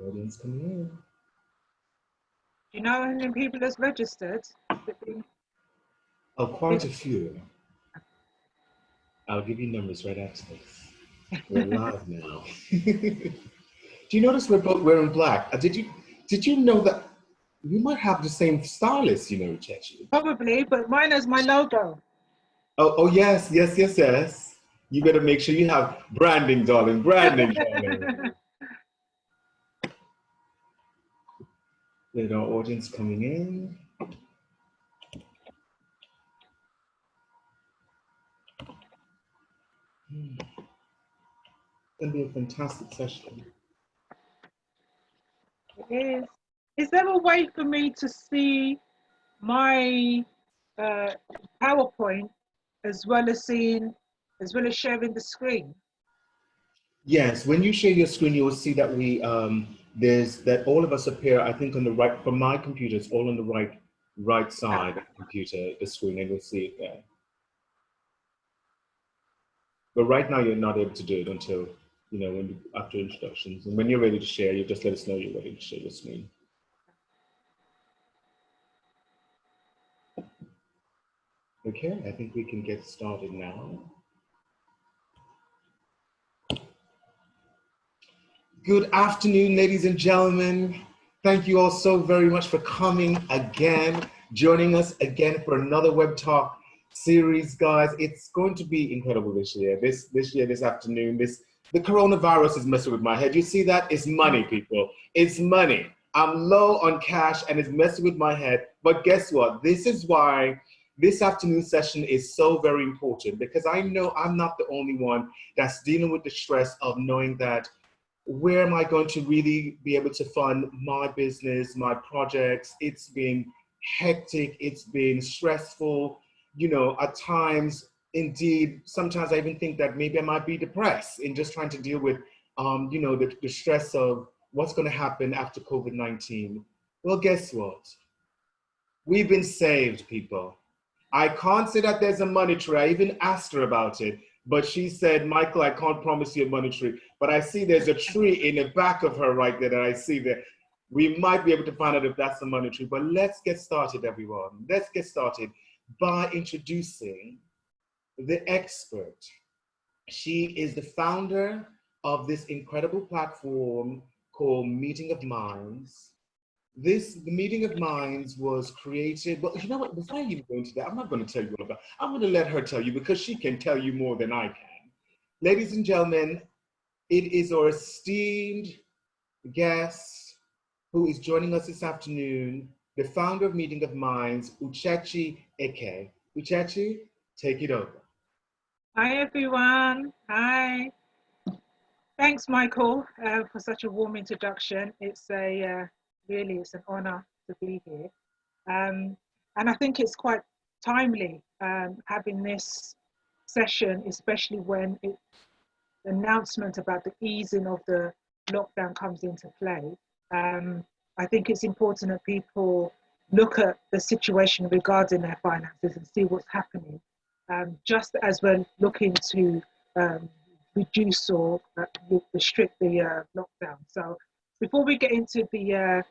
Audience coming in. Do you know how many people has registered? Oh, quite a few. I'll give you numbers right after this. We're live now. Do you notice we're both wearing black? Did you know that we might have the same stylist, Chechi? Probably, but mine has my logo. Oh yes, yes, yes, yes. You better make sure you have branding, darling. Branding, darling. Little audience coming in. It's going to be a fantastic session. It is. Is there a way for me to see my PowerPoint as well as sharing the screen? Yes, when you share your screen, you will see that there's that all of us appear, I think on the right, from my computer, it's all on the right side of the computer, the screen, and you'll see it there. But right now you're not able to do it until, after introductions. And when you're ready to share, you just let us know you're ready to share your screen. Okay, I think we can get started now. Good afternoon, ladies and gentlemen. Thank you all so very much for coming again, joining us again for another Web Talk series, guys. It's going to be incredible this year. This afternoon, the coronavirus is messing with my head. You see that? It's money, people. It's money. I'm low on cash and it's messing with my head. But guess what? This is why this afternoon session is so very important, because I know I'm not the only one that's dealing with the stress of knowing that where am I going to really be able to fund my business, my projects? It's been hectic, it's been stressful, at times, indeed, sometimes I even think that maybe I might be depressed in just trying to deal with, the stress of what's going to happen after COVID-19. Well, guess what? We've been saved, people. I can't say that there's a monetary. I even asked her about it, but she said, Michael, I can't promise you a monetary, but I see there's a tree in the back of her right there that I see there. We might be able to find out if that's a monetary, but let's get started, everyone. Let's get started by introducing the expert. She is the founder of this incredible platform called Meeting of Minds. The Meeting of Minds was created, well, you know what, before I even go into that, I'm not going to tell you all about it. I'm going to let her tell you, because she can tell you more than I can. Ladies and gentlemen, it is our esteemed guest who is joining us this afternoon, the founder of Meeting of Minds, Uchechi Eke. Uchechi, take it over. Hi, everyone. Hi. Thanks, Michael, for such a warm introduction. It's really it's an honor to be here. And I think it's quite timely having this session, especially when the announcement about the easing of the lockdown comes into play. I think it's important that people look at the situation regarding their finances and see what's happening, just as we're looking to reduce or restrict the lockdown. So before we get into the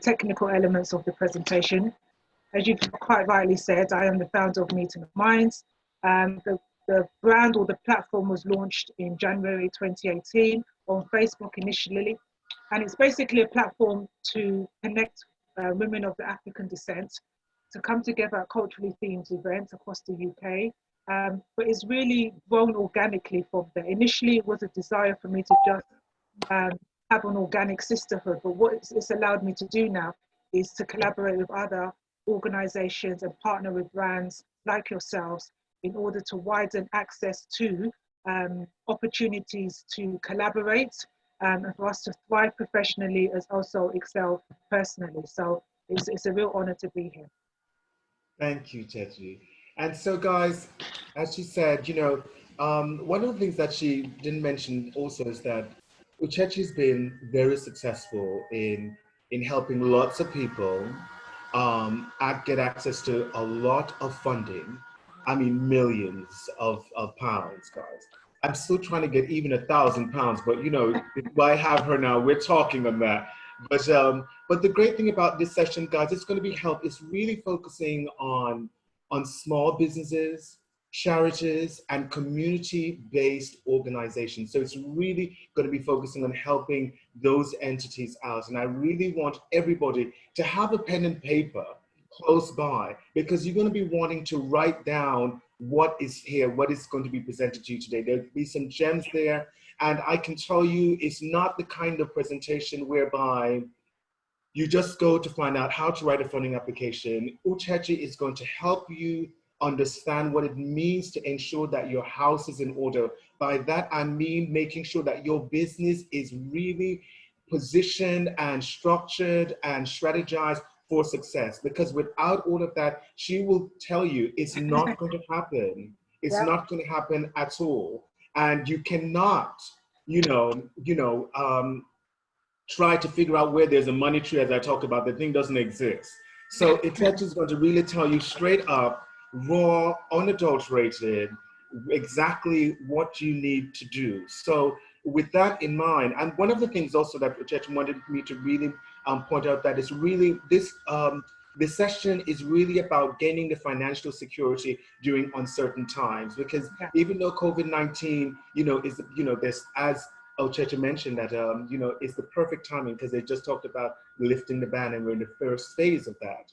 technical elements of the presentation, as you've quite rightly said, I am the founder of Meeting of Minds. The brand or the platform was launched in January 2018 on Facebook initially, and it's basically a platform to connect women of the African descent to come together at culturally themed events across the UK. But it's really grown organically from there. Initially, it was a desire for me to just have an organic sisterhood, but what it's allowed me to do now is to collaborate with other organizations and partner with brands like yourselves in order to widen access to opportunities to collaborate and for us to thrive professionally as also excel personally. So it's a real honor to be here. Thank you, Chechi. And so, guys, as she said, one of the things that she didn't mention also is that Uchechi's been very successful in helping lots of people get access to a lot of funding. I mean, millions of pounds, guys. I'm still trying to get even £1,000, but you know, I have her now. We're talking on that. But the great thing about this session, guys, it's going to be help. It's really focusing on small businesses, charities, and community-based organizations. So it's really going to be focusing on helping those entities out. And I really want everybody to have a pen and paper close by, because you're going to be wanting to write down what is here, what is going to be presented to you today. There'll be some gems there. And I can tell you, it's not the kind of presentation whereby you just go to find out how to write a funding application. Uchechi is going to help you understand what it means to ensure that your house is in order. By that, I mean making sure that your business is really positioned and structured and strategized for success. Because without all of that, she will tell you it's not going to happen. It's Yep. not going to happen at all. And you cannot, try to figure out where there's a money tree, as I talked about. The thing doesn't exist. So Itechi is going to really tell you straight up, raw, unadulterated, exactly what you need to do. So with that in mind, and one of the things also that Itechi wanted me to really point out, that is really this session is really about gaining the financial security during uncertain times, because Yeah. even though COVID-19, there's, as Ochecha mentioned, that it's the perfect timing, because they just talked about lifting the ban and we're in the first phase of that.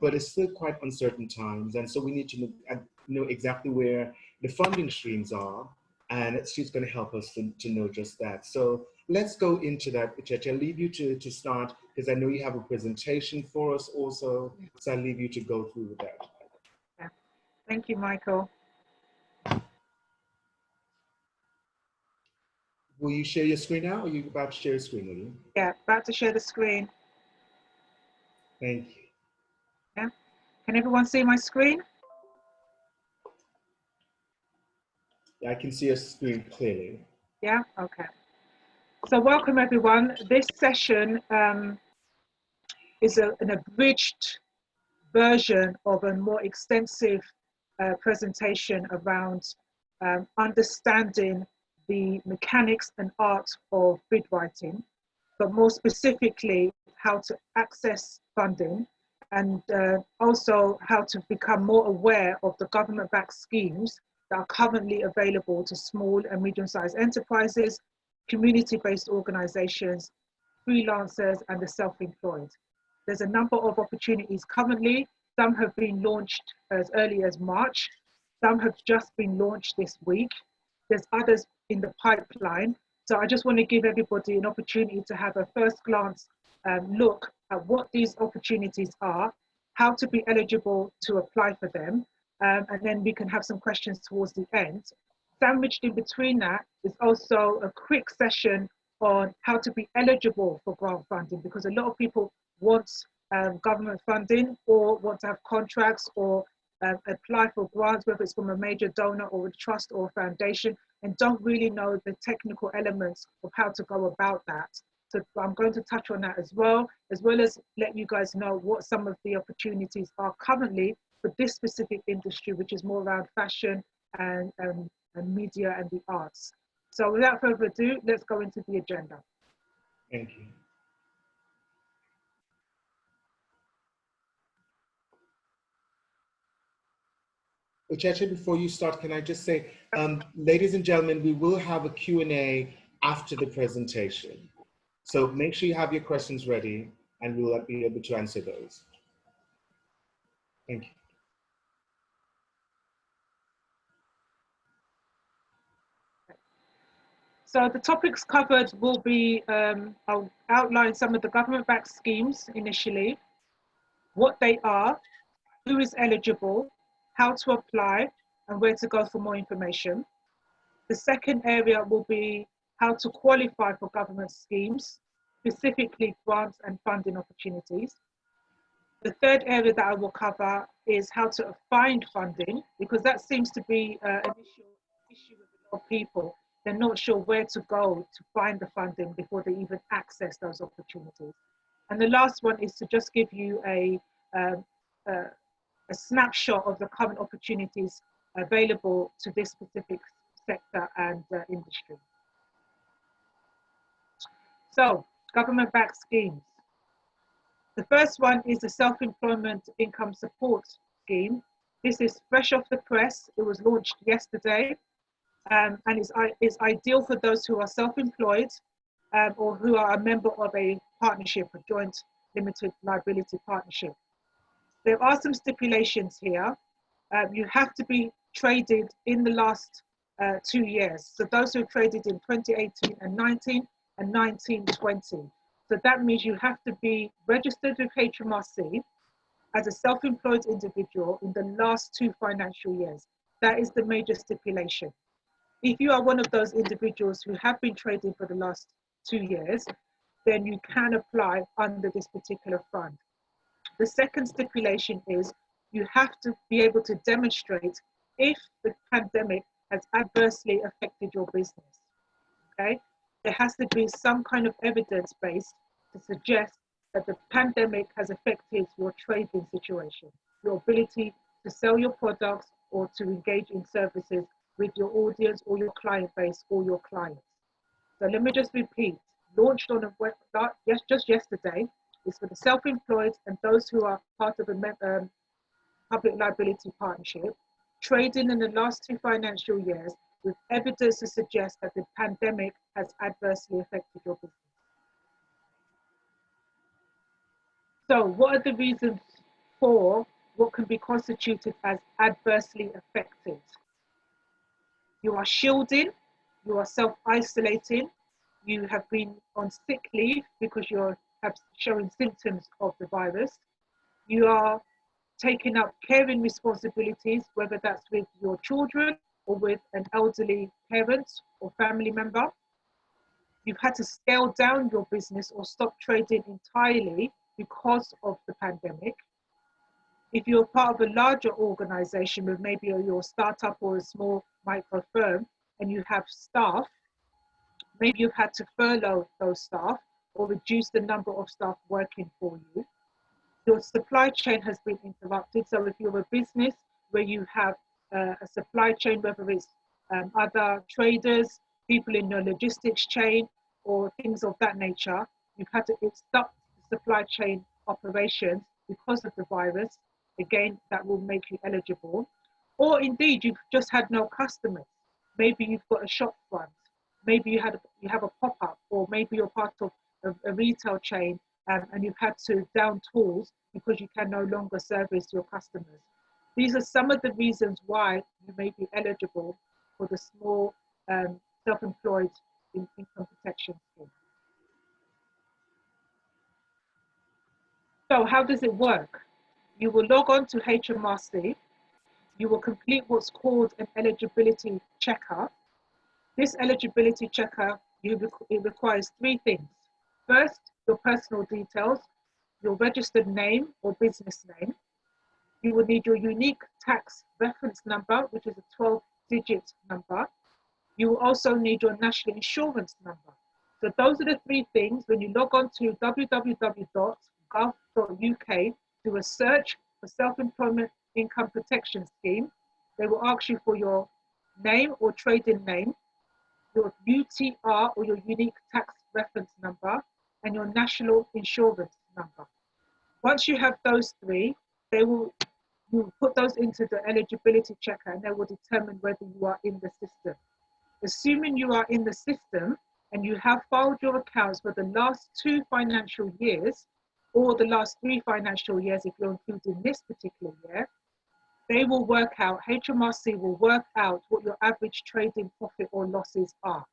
But it's still quite uncertain times, and so we need to know exactly where the funding streams are, and she's going to help us to know just that. So let's go into that, Ochecha. I'll leave you to start, because I know you have a presentation for us also, so I'll leave you to go through with that. Yeah. Thank you, Michael. Will you share your screen now, or are you about to share your screen, will you? Yeah, about to share the screen. Thank you. Yeah. Can everyone see my screen? Yeah, I can see your screen clearly. Yeah, okay. So welcome everyone. This session is an abridged version of a more extensive presentation around understanding the mechanics and art of bid writing, but more specifically, how to access funding, and also how to become more aware of the government-backed schemes that are currently available to small and medium-sized enterprises, community-based organizations, freelancers, and the self-employed. There's a number of opportunities currently. Some have been launched as early as March. Some have just been launched this week. There's others in the pipeline. So I just want to give everybody an opportunity to have a first glance look at what these opportunities are, how to be eligible to apply for them, and then we can have some questions towards the end. Sandwiched in between that is also a quick session on how to be eligible for grant funding, because a lot of people want government funding or want to have contracts or apply for grants, whether it's from a major donor or a trust or a foundation, and don't really know the technical elements of how to go about that. So I'm going to touch on that as well as let you guys know what some of the opportunities are currently for this specific industry, which is more around fashion and media and the arts. So without further ado, let's go into the agenda. Thank you. Ucheche, before you start, can I just say, ladies and gentlemen, we will have a Q&A after the presentation. So make sure you have your questions ready, and we'll be able to answer those. Thank you. So the topics covered will be, I'll outline some of the government-backed schemes initially, what they are, who is eligible, how to apply, and where to go for more information. The second area will be how to qualify for government schemes, specifically grants and funding opportunities. The third area that I will cover is how to find funding, because that seems to be an issue with a lot of people. They're not sure where to go to find the funding before they even access those opportunities. And the last one is to just give you a snapshot of the current opportunities available to this specific sector and industry. So, government-backed schemes. The first one is the Self-Employment Income Support Scheme. This is fresh off the press. It was launched yesterday, and it's ideal for those who are self-employed or who are a member of a partnership, a joint limited liability partnership. There are some stipulations here. You have to be traded in the last 2 years. So those who traded in 2018 and 19 and 1920. So that means you have to be registered with HMRC as a self-employed individual in the last 2 financial years. That is the major stipulation. If you are one of those individuals who have been trading for the last 2 years, then you can apply under this particular fund. The second stipulation is you have to be able to demonstrate if the pandemic has adversely affected your business, okay? There has to be some kind of evidence base to suggest that the pandemic has affected your trading situation, your ability to sell your products or to engage in services with your audience or your client base or your clients. So let me just repeat, launched on a website just yesterday. It's for the self-employed and those who are part of a public liability partnership, trading in the last 2 financial years with evidence to suggest that the pandemic has adversely affected your business. So what are the reasons for what can be constituted as adversely affected? You are shielding, you are self-isolating, you have been on sick leave because you have showing symptoms of the virus, you are taking up caring responsibilities, whether that's with your children or with an elderly parent or family member. You've had to scale down your business or stop trading entirely because of the pandemic. If you're part of a larger organization with maybe your startup or a small micro firm and you have staff, maybe you've had to furlough those staff or reduce the number of staff working for you. Your supply chain has been interrupted. So if you're a business where you have a supply chain, whether it's other traders, people in your logistics chain or things of that nature, you've had to stop supply chain operations because of the virus. Again, that will make you eligible. Or indeed, you've just had no customers. Maybe you've got a shop front. Maybe you have a pop-up, or maybe you're part of a retail chain and you've had to down tools because you can no longer service your customers. These are some of the reasons why you may be eligible for the small self-employed income protection scheme. So how does it work? You will log on to HMRC. You will complete what's called an eligibility checker. This eligibility checker, it requires 3 things. First, your personal details, your registered name or business name. You will need your unique tax reference number, which is a 12-digit number. You will also need your national insurance number. So those are the 3 things. When you log on to www.gov.uk, do a search for self-employment income protection scheme. They will ask you for your name or trading name, your UTR or your unique tax reference number, and your national insurance number. Once you have those 3, you will put those into the eligibility checker and they will determine whether you are in the system. Assuming you are in the system and you have filed your accounts for the last 2 financial years or the last 3 financial years if you're including this particular year, they will work out, HMRC will work out what your average trading profit or losses are.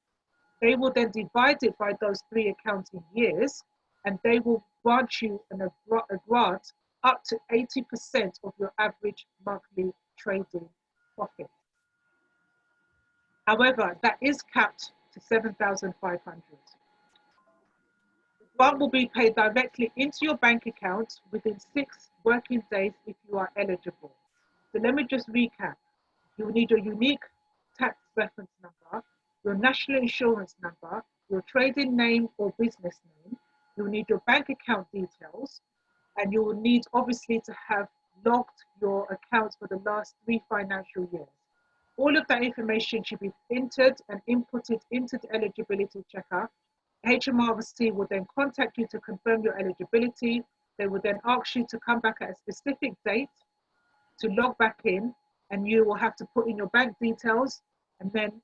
They will then divide it by those 3 accounting years and they will grant you a grant up to 80% of your average monthly trading profit. However, that is capped to 7,500. The grant will be paid directly into your bank account within 6 working days if you are eligible. So let me just recap. You will need your unique tax reference number, your national insurance number, your trading name or business name. You'll need your bank account details, and you will need obviously to have logged your accounts for the last 3 financial years. All of that information should be entered and inputted into the eligibility checker. HMRC will then contact you to confirm your eligibility. They will then ask you to come back at a specific date to log back in, and you will have to put in your bank details. And then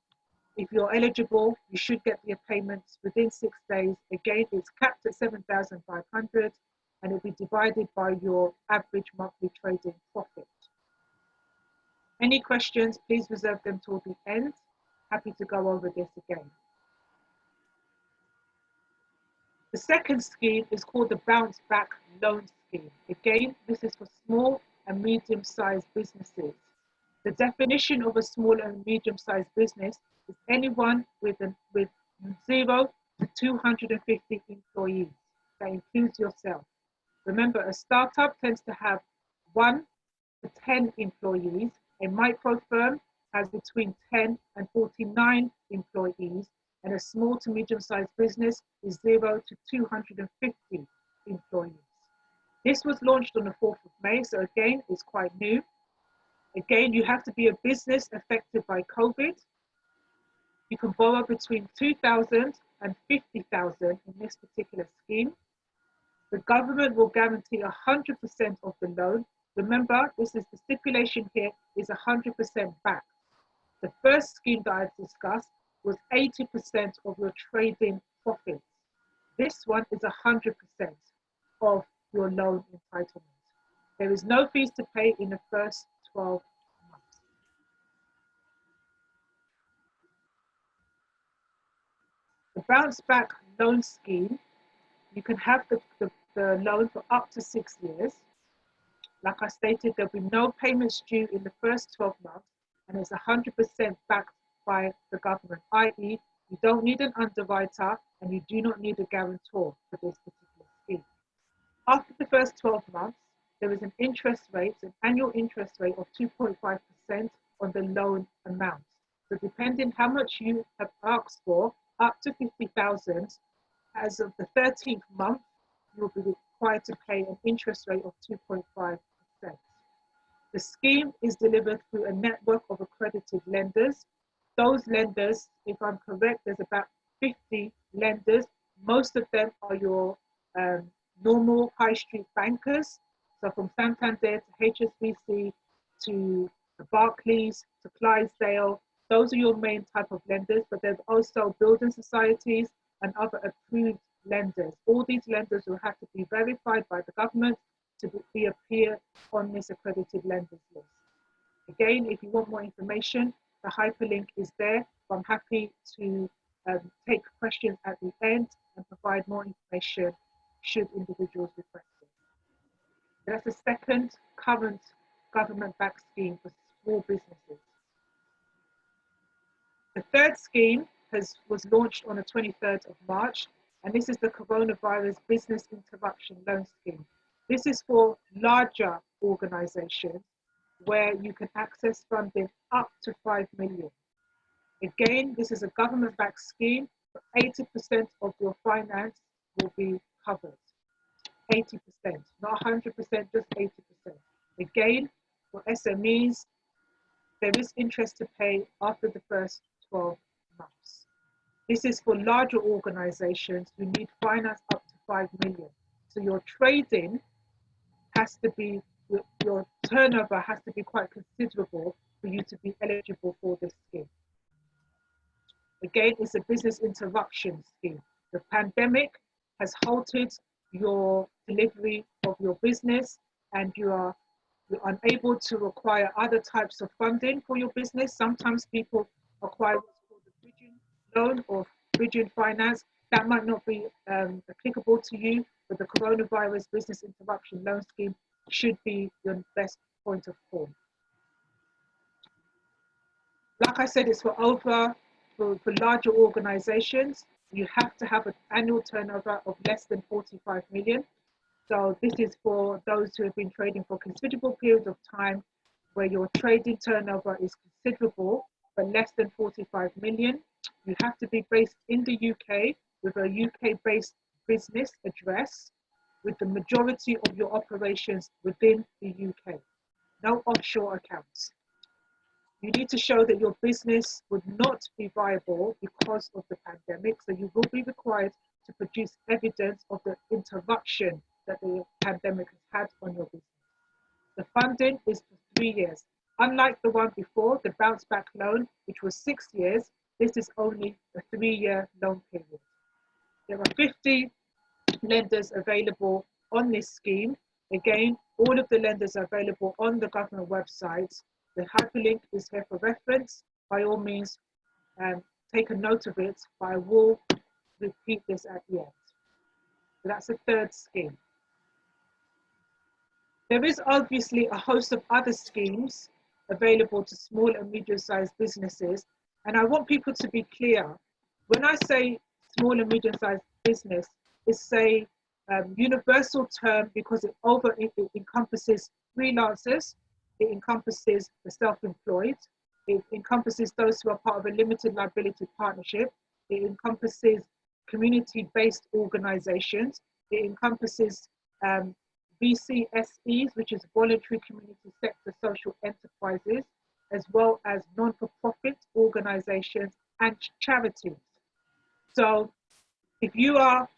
if you're eligible, you should get your payments within 6 days. Again, it's capped at 7,500 and it'll be divided by your average monthly trading profit. Any questions, please reserve them till the end. Happy to go over this again. The second scheme is called the Bounce Back Loan Scheme. Again, this is for small and medium-sized businesses. The definition of a small and medium-sized business is anyone with 0 to 250 employees. That includes yourself. Remember, a startup tends to have 1 to 10 employees. A micro firm has between 10 and 49 employees, and a small to medium-sized business is 0 to 250 employees. This was launched on the 4th of May, so again, it's quite new. Again, you have to be a business affected by COVID. You can borrow between 2,000 and 50,000 in this particular scheme. The government will guarantee 100% of the loan. Remember, this is the stipulation here is 100% back. The first scheme that I've discussed was 80% of your trading profits. This one is 100% of your loan entitlement. There is no fees to pay in the first 12 months. The bounce back loan scheme, you can have the loan for up to 6 years. Like I stated, there'll be no payments due in the first 12 months, and it's 100% backed by the government, i.e. you don't need an underwriter and you do not need a guarantor for this particular scheme. After the first 12 months, there is an interest rate, an annual interest rate of 2.5% on the loan amount. So depending how much you have asked for, up to 50,000, as of the 13th month, you will be required to pay an interest rate of 2.5%. The scheme is delivered through a network of accredited lenders. Those lenders, if I'm correct, there's about 50 lenders. Most of them are your normal high street bankers. So from Santander to HSBC to Barclays to Clydesdale, those are your main type of lenders, but there's also building societies and other approved lenders. All these lenders will have to be verified by the government to appear on this accredited lenders list. Again, if you want more information, the hyperlink is there. But I'm happy to take questions at the end and provide more information should individuals request it. That's the second current government-backed scheme for small businesses. The third scheme was launched on the 23rd of March, and this is the Coronavirus Business Interruption Loan Scheme. This is for larger organizations where you can access funding up to 5 million. Again, this is a government-backed scheme. 80% of your finance will be covered. 80%, not 100%, just 80%. Again, for SMEs, there is interest to pay after the first 12 months. This is for larger organizations who need finance up to 5 million. So your trading has to be, your turnover has to be quite considerable for you to be eligible for this scheme. Again, it's a business interruption scheme. The pandemic has halted your delivery of your business, and you're unable to acquire other types of funding for your business. Sometimes people acquire what's called the bridging loan or bridging finance. That might not be applicable to you, but the Coronavirus Business Interruption Loan Scheme should be your best point of call. Like I said, it's for larger organizations. You have to have an annual turnover of less than 45 million. So this is for those who have been trading for considerable periods of time, where your trading turnover is considerable, but less than 45 million. You have to be based in the UK with a UK-based business address, with the majority of your operations within the UK. No offshore accounts. You need to show that your business would not be viable because of the pandemic. So you will be required to produce evidence of the interruption that the pandemic has had on your business. The funding is for 3 years. Unlike the one before, the bounce back loan, which was 6 years, this is only a 3-year loan period. There are 50 lenders available on this scheme. Again, all of the lenders are available on the government website. The hyperlink is here for reference. By all means, take a note of it, but I will repeat this at the end. So that's the third scheme. There is obviously a host of other schemes available to small and medium-sized businesses. And I want people to be clear. When I say small and medium-sized business, it's a universal term because it encompasses freelancers, it encompasses the self-employed, it encompasses those who are part of a limited liability partnership, it encompasses community-based organizations, it encompasses VCSEs, which is voluntary community sector social enterprises, as well as non-for-profit organizations and charities. So if your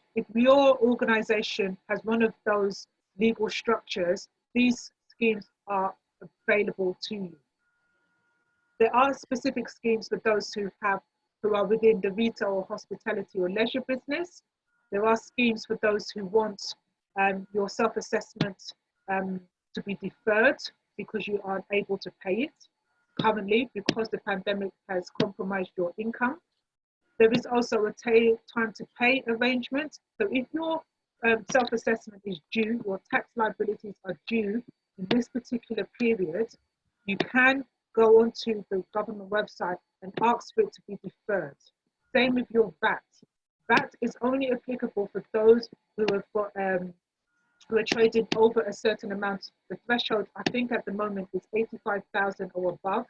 organization has one of those legal structures, these schemes are available to you. There are specific schemes for those who are within the retail or hospitality or leisure business. There are schemes for those who want your self-assessment to be deferred because you aren't able to pay it currently because the pandemic has compromised your income. There is also a time to pay arrangement. So if your self-assessment is due, your tax liabilities are due in this particular period, you can go onto the government website and ask for it to be deferred. Same with your VAT. VAT is only applicable for those who have got who are trading over a certain amount. The threshold, I think at the moment, is 85,000 or above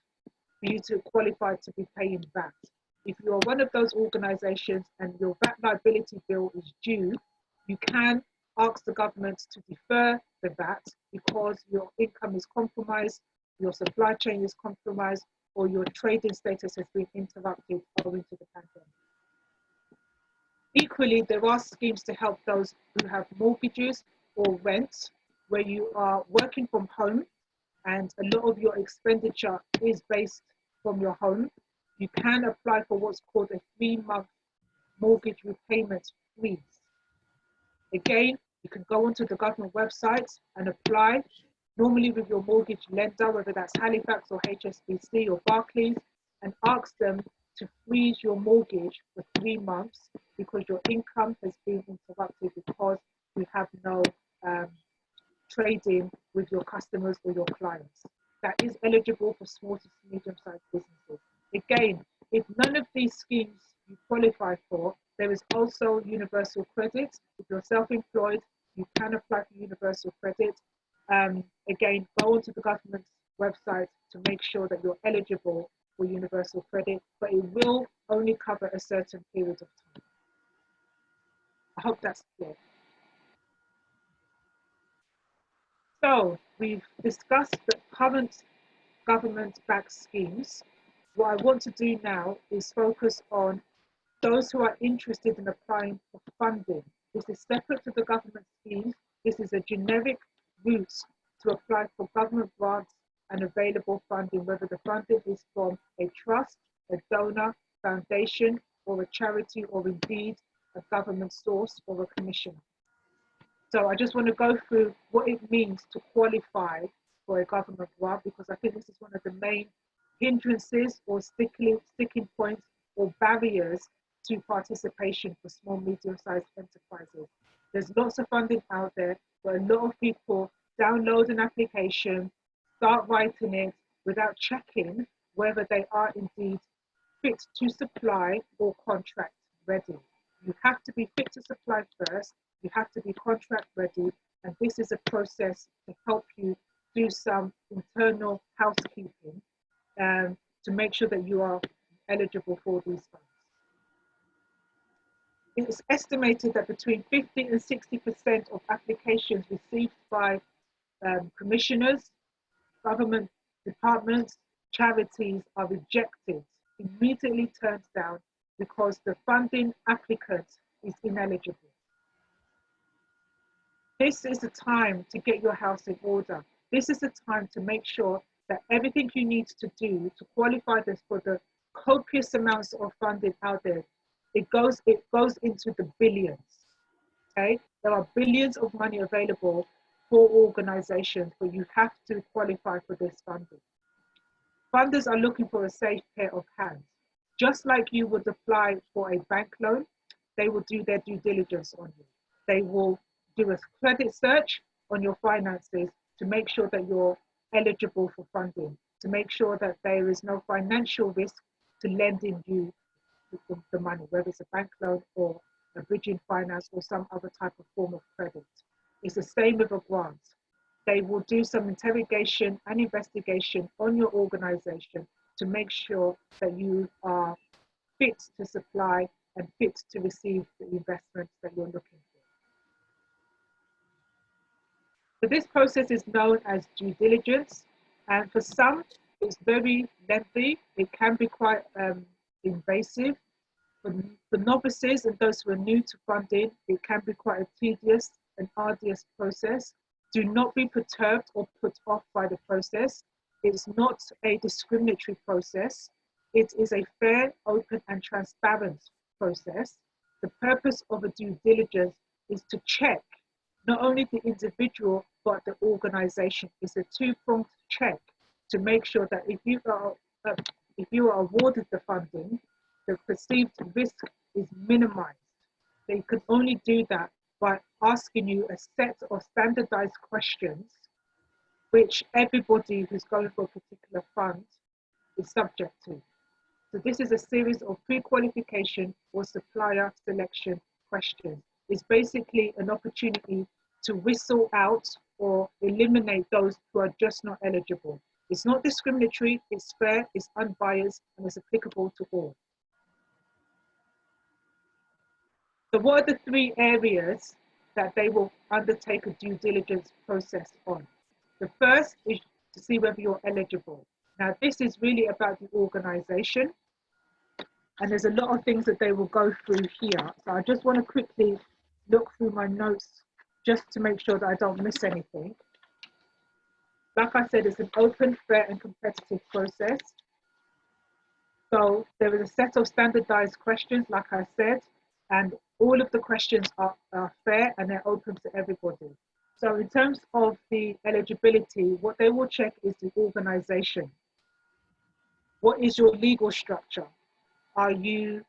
for you to qualify to be paying VAT. If you are one of those organizations and your VAT liability bill is due, you can ask the government to defer the VAT because your income is compromised, your supply chain is compromised, or your trading status has been interrupted owing to the pandemic. Equally, there are schemes to help those who have mortgages or rent, where you are working from home and a lot of your expenditure is based from your home. You can apply for what's called a 3-month mortgage repayment freeze. Again, you can go onto the government website and apply, normally with your mortgage lender, whether that's Halifax or HSBC or Barclays, and ask them to freeze your mortgage for 3 months because your income has been interrupted because you have no trading with your customers or your clients. That is eligible for small to medium-sized businesses. Again, if none of these schemes you qualify for, there is also universal credit. If you're self-employed, you can apply for universal credit. Again, go onto the government's website to make sure that you're eligible for universal credit, but it will only cover a certain period of time. I hope that's clear. So we've discussed the current government-backed schemes. What I want to do now is focus on those who are interested in applying for funding. This is separate to the government schemes. This is a generic route to apply for government grants and available funding, whether the funding is from a trust, a donor, foundation, or a charity, or indeed a government source or a commission. So I just want to go through what it means to qualify for a government grant, because I think this is one of the main hindrances or sticking points or barriers to participation for small, medium-sized enterprises. There's lots of funding out there, but a lot of people download an application, start writing it without checking whether they are indeed fit to supply or contract ready. You have to be fit to supply first, you have to be contract ready, and this is a process to help you do some internal housekeeping to make sure that you are eligible for these funds. It's estimated that between 50 and 60% of applications received by commissioners, government departments, charities are rejected, immediately turned down because the funding applicant is ineligible. This is the time to get your house in order. This is the time to make sure that everything you need to do to qualify this for the copious amounts of funding out there, it goes into the billions. Okay, there are billions of money available for organizations, but you have to qualify for this funding. Funders are looking for a safe pair of hands. Just like you would apply for a bank loan, they will do their due diligence on you. They will do a credit search on your finances to make sure that you're eligible for funding, to make sure that there is no financial risk to lending you the money, whether it's a bank loan or a bridging finance or some other type of form of credit. It's the same with a grant. They will do some interrogation and investigation on your organization to make sure that you are fit to supply and fit to receive the investments that you're looking for. So this process is known as due diligence, and for some, it's very lengthy. It can be quite invasive. For the novices and those who are new to funding, it can be quite a tedious and arduous process. Do not be perturbed or put off by the process. It's not a discriminatory process. It is a fair, open, and transparent process. The purpose of a due diligence is to check not only the individual, but the organization. It's a two-pronged check to make sure that if you are awarded the funding, the perceived risk is minimized. They can only do that by asking you a set of standardized questions, which everybody who's going for a particular fund is subject to. So this is a series of pre-qualification or supplier selection questions. It's basically an opportunity to whistle out or eliminate those who are just not eligible. It's not discriminatory, it's fair, it's unbiased, and it's applicable to all. So what are the three areas that they will undertake a due diligence process on? The first is to see whether you're eligible. Now, this is really about the organization, and there's a lot of things that they will go through here. So I just want to quickly look through my notes just to make sure that I don't miss anything. Like I said, it's an open, fair, and competitive process. So there is a set of standardized questions, like I said, and all of the questions are fair and they're open to everybody. So in terms of the eligibility, what they will check is the organization. What is your legal structure? Are you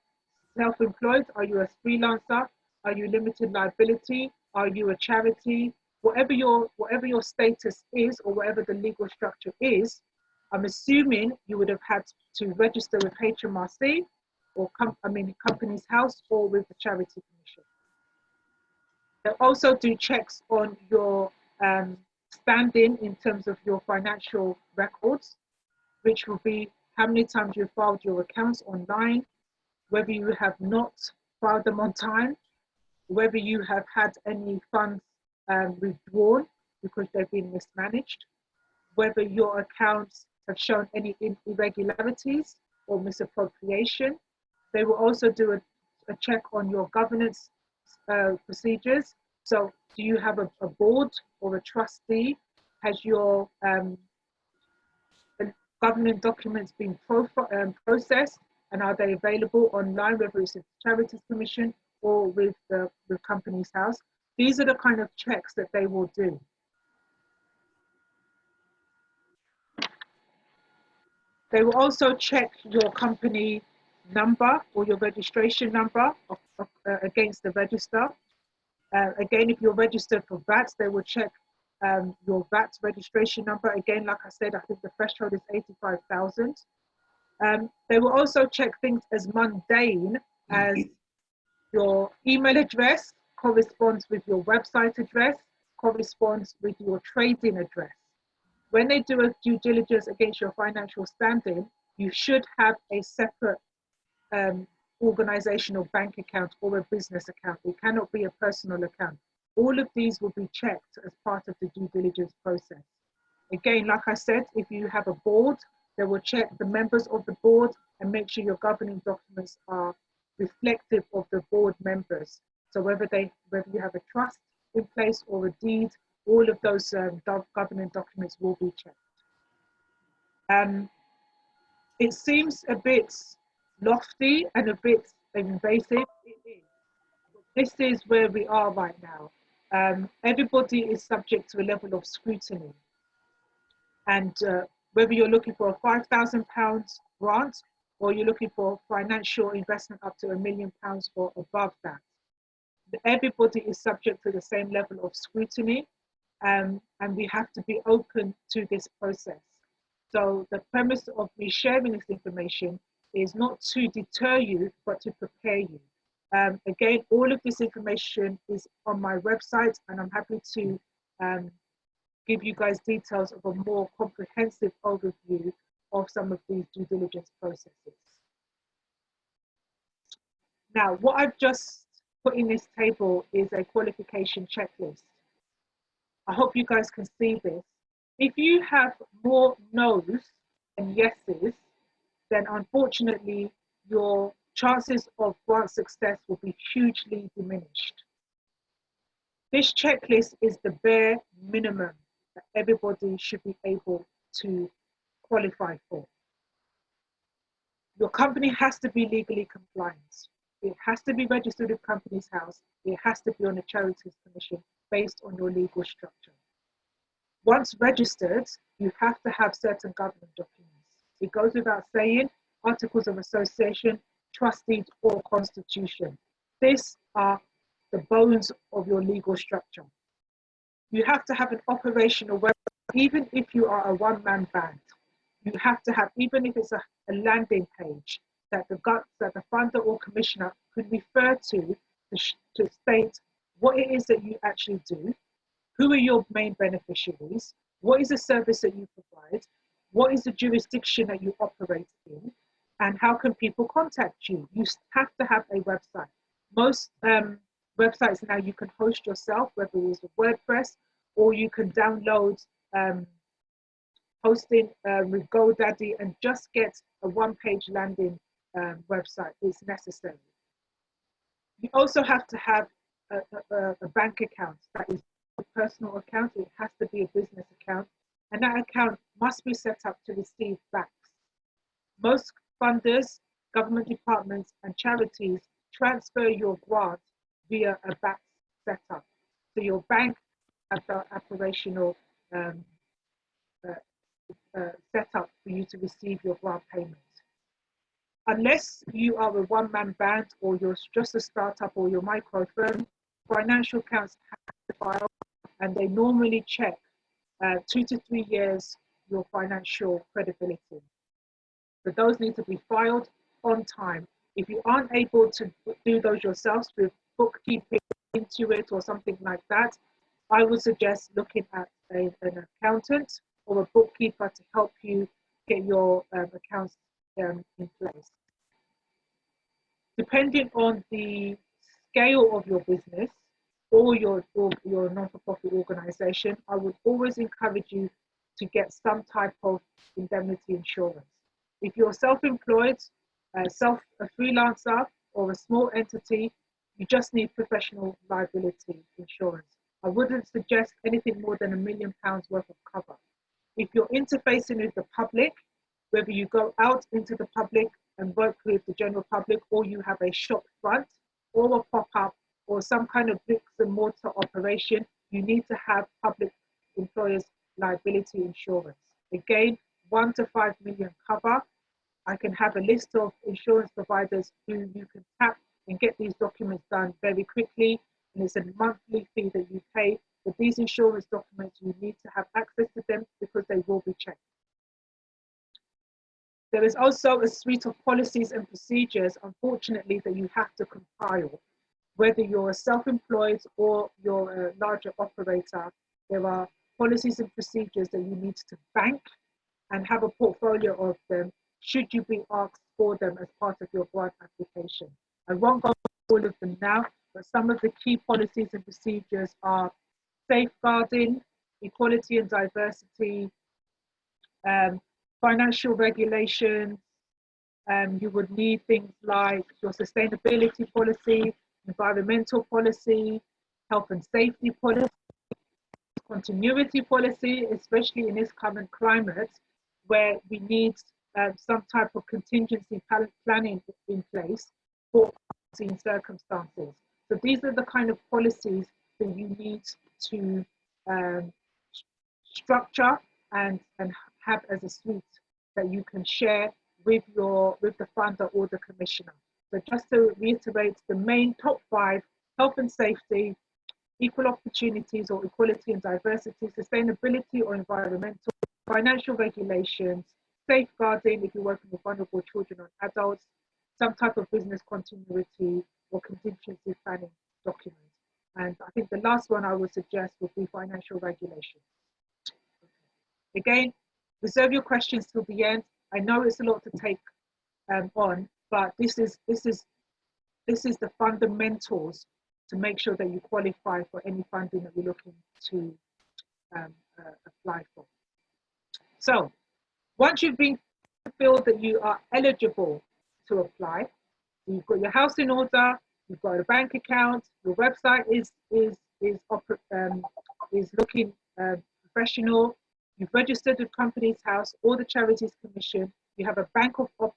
self-employed? Are you a freelancer? Are you limited liability? Are you a charity? Whatever your status is, or whatever the legal structure is, I'm assuming you would have had to register with HMRC or Companies House or with the Charity Commission. They'll also do checks on your standing in terms of your financial records, which will be how many times you filed your accounts online, whether you have not filed them on time, whether you have had any funds withdrawn because they've been mismanaged, whether your accounts have shown any irregularities or misappropriation. They will also do a check on your governance procedures. So do you have a board or a trustee? Has your government documents been processed, and are they available online, whether it's a Charities Commission or with the Companies House? These are the kind of checks that they will do. They will also check your company number or your registration number against the register. Again, if you're registered for VAT, they will check your VAT registration number. Again, like I said, I think the threshold is 85,000. They will also check things as mundane as your email address corresponds with your website address, corresponds with your trading address. When they do a due diligence against your financial standing, you should have a separate organizational bank account or a business account. It cannot be a personal account. All of these will be checked as part of the due diligence process. Again, like I said, if you have a board They will check the members of the board and make sure your governing documents are reflective of the board members. So whether you have a trust in place or a deed, all of those governing documents will be checked. It seems a bit lofty and a bit invasive. It is. This is where we are right now. Everybody is subject to a level of scrutiny. And whether you're looking for a £5,000 grant or you're looking for financial investment up to £1 million or above that, everybody is subject to the same level of scrutiny, and we have to be open to this process. So the premise of me sharing this information is not to deter you, but to prepare you. Again, all of this information is on my website, and I'm happy to give you guys details of a more comprehensive overview of some of these due diligence processes. Now, what I've just put in this table is a qualification checklist. I hope you guys can see this. If you have more no's than yeses, then unfortunately, your chances of grant success will be hugely diminished. This checklist is the bare minimum that everybody should be able to qualify for. Your company has to be legally compliant. It has to be registered with Companies House. It has to be on a Charities Commission based on your legal structure. Once registered, you have to have certain government documents. It goes without saying, articles of association, trust deed, or constitution. These are the bones of your legal structure. You have to have an operational website, even if you are a one-man band. You have to have, even if it's a landing page, that the funder or commissioner could refer to state what it is that you actually do, who are your main beneficiaries, what is the service that you provide, what is the jurisdiction that you operate in, and how can people contact you. You have to have a website. Most websites now you can host yourself, whether it's WordPress or you can download hosting with GoDaddy and just get a one-page landing website. It's necessary. You also have to have a bank account. That is a personal account. It has to be a business account, and that account must be set up to receive backs. Most funders, government departments, and charities transfer your grant via a back setup. So your bank has the operational setup for you to receive your grant payment. Unless you are a one-man band or you're just a startup or you're micro firm, financial accounts have to file, and they normally check 2 to 3 years your financial credibility. But those need to be filed on time. If you aren't able to do those yourselves with bookkeeping into it or something like that, I would suggest looking at an accountant or a bookkeeper to help you get your accounts in place. Depending on the scale of your business or your non-for-profit organization, I would always encourage you to get some type of indemnity insurance. If you're self-employed, a freelancer or a small entity, you just need professional liability insurance. I wouldn't suggest anything more than £1 million worth of cover. If you're interfacing with the public, whether you go out into the public and work with the general public, or you have a shop front or a pop-up or some kind of bricks and mortar operation, you need to have public employers liability insurance. Again, 1 to 5 million cover. I can have a list of insurance providers who you can tap and get these documents done very quickly, and it's a monthly fee that you pay. But these insurance documents, you need to have access to them because they will be checked. There is also a suite of policies and procedures, unfortunately, that you have to compile. Whether you're a self-employed or you're a larger operator, there are policies and procedures that you need to bank and have a portfolio of them should you be asked for them as part of your grant application. I won't go through all of them now, but some of the key policies and procedures are safeguarding, equality and diversity, Financial regulations, you would need things like your sustainability policy, environmental policy, health and safety policy, continuity policy, especially in this current climate where we need some type of contingency planning in place for unforeseen circumstances. So these are the kind of policies that you need to structure and have as a suite that you can share with the funder or the commissioner. So just to reiterate, the main top 5: health and safety, equal opportunities or equality and diversity, sustainability or environmental, financial regulations, safeguarding if you're working with vulnerable children or adults, some type of business continuity or contingency planning document. And I think the last one I would suggest would be financial regulations. Again, reserve your questions till the end. I know it's a lot to take on, but this is the fundamentals to make sure that you qualify for any funding that you're looking to apply for. So once you've been feel that you are eligible to apply, you've got your house in order, you've got a bank account, your website is looking professional, you've registered with Companies House or the Charities Commission, you have a bank of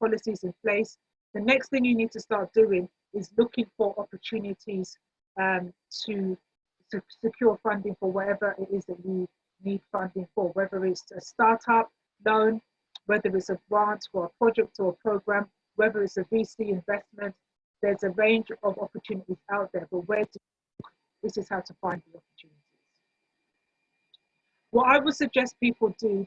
policies in place. The next thing you need to start doing is looking for opportunities to secure funding for whatever it is that you need funding for, whether it's a startup loan, whether it's a grant for a project or a program, whether it's a VC investment. There's a range of opportunities out there, but this is how to find the opportunities. What I would suggest people do,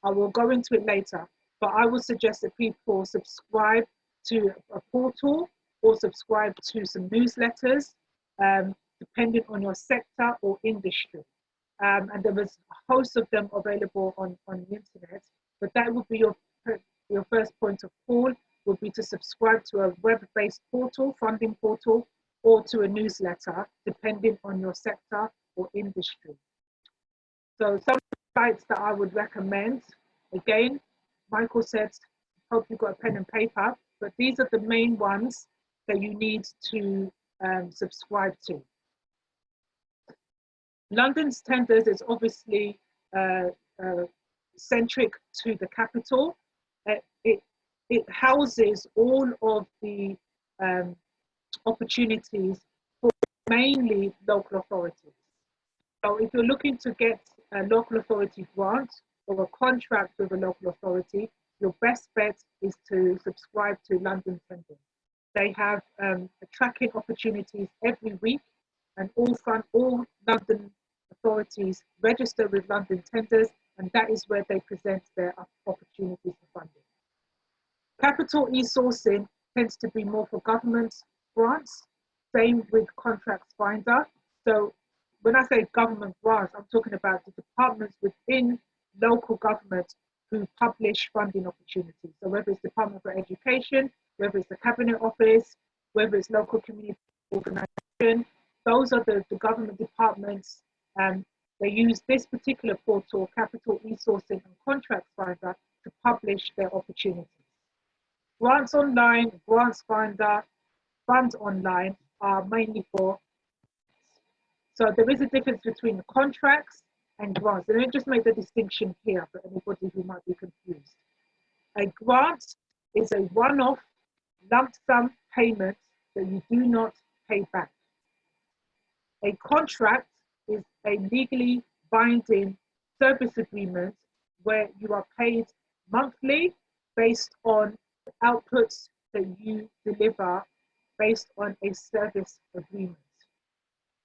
I will go into it later, but I would suggest that people subscribe to a portal or subscribe to some newsletters, depending on your sector or industry. And there is a host of them available on the internet, but that would be your first point of call, would be to subscribe to a web-based portal, funding portal, or to a newsletter, depending on your sector or industry. So some sites that I would recommend, again, Michael said, hope you've got a pen and paper, but these are the main ones that you need to subscribe to. London's tenders is obviously centric to the capital. It houses all of the opportunities for mainly local authorities. So if you're looking to get a local authority grant or a contract with a local authority, your best bet is to subscribe to London Tenders. They have tracking opportunities every week, and all London authorities register with London Tenders, and that is where they present their opportunities for funding. Capital e-sourcing tends to be more for government grants, same with Contracts Finder. So when I say government grants, I'm talking about the departments within local government who publish funding opportunities. So whether it's Department for Education, whether it's the Cabinet Office, whether it's local community organisation, those are the government departments. They use this particular portal, Capital e-sourcing and Contracts Finder, to publish their opportunities. Grants Online, Grants Finder, Funds Online are mainly for. So there is a difference between contracts and grants. And let me just make the distinction here for anybody who might be confused. A grant is a one-off lump sum payment that you do not pay back. A contract is a legally binding service agreement where you are paid monthly based on the outputs that you deliver based on a service agreement.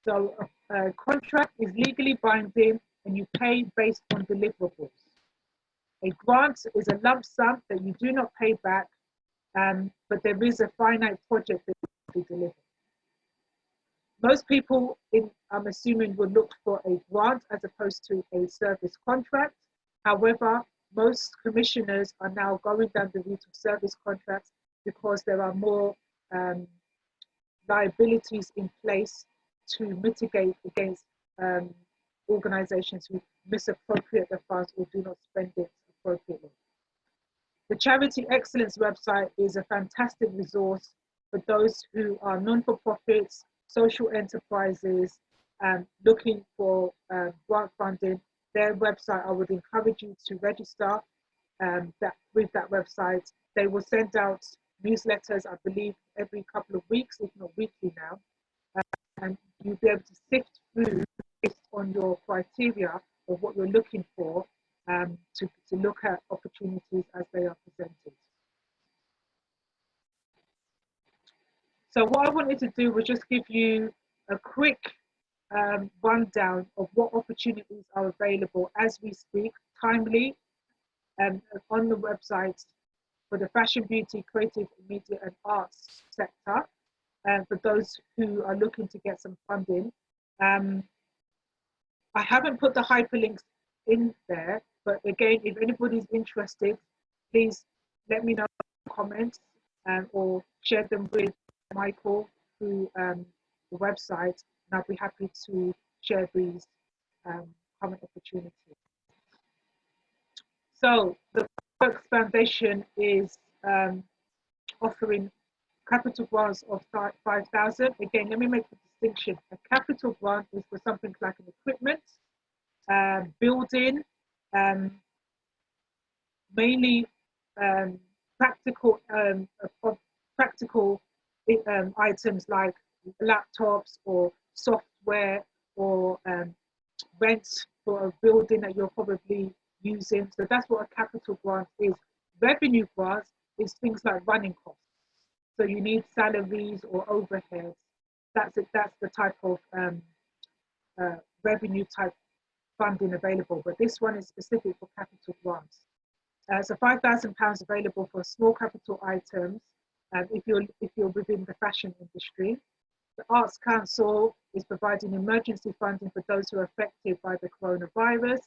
So a contract is legally binding and you pay based on deliverables. A grant is a lump sum that you do not pay back, but there is a finite project that you deliver. Most people, I'm assuming, would look for a grant as opposed to a service contract. However, most commissioners are now going down the route of service contracts because there are more liabilities in place to mitigate against organizations who misappropriate their funds or do not spend it appropriately. The Charity Excellence website is a fantastic resource for those who are non-for-profits, social enterprises, looking for grant funding. Their website, I would encourage you to register with that website. They will send out newsletters, I believe, every couple of weeks, if not weekly now. And you'll be able to sift through based on your criteria of what you're looking for to look at opportunities as they are presented. So what I wanted to do was just give you a quick rundown of what opportunities are available as we speak, timely, on the website for the fashion, beauty, creative, media and arts sector, for those who are looking to get some funding. I haven't put the hyperlinks in there, but again, if anybody's interested, please let me know in the comments or share them with Michael through the website, and I'll be happy to share these current opportunities. So the Works Foundation is offering capital grants of 5,000. Again, let me make the distinction. A capital grant is for something like an equipment, building, mainly practical items like laptops or software or rent for a building that you're probably using. So that's what a capital grant is. Revenue grants is things like running costs. So you need salaries or overheads. That's it. That's the type of revenue type funding available. But this one is specific for capital grants. So £5,000 available for small capital items if you're within the fashion industry. The Arts Council is providing emergency funding for those who are affected by the coronavirus,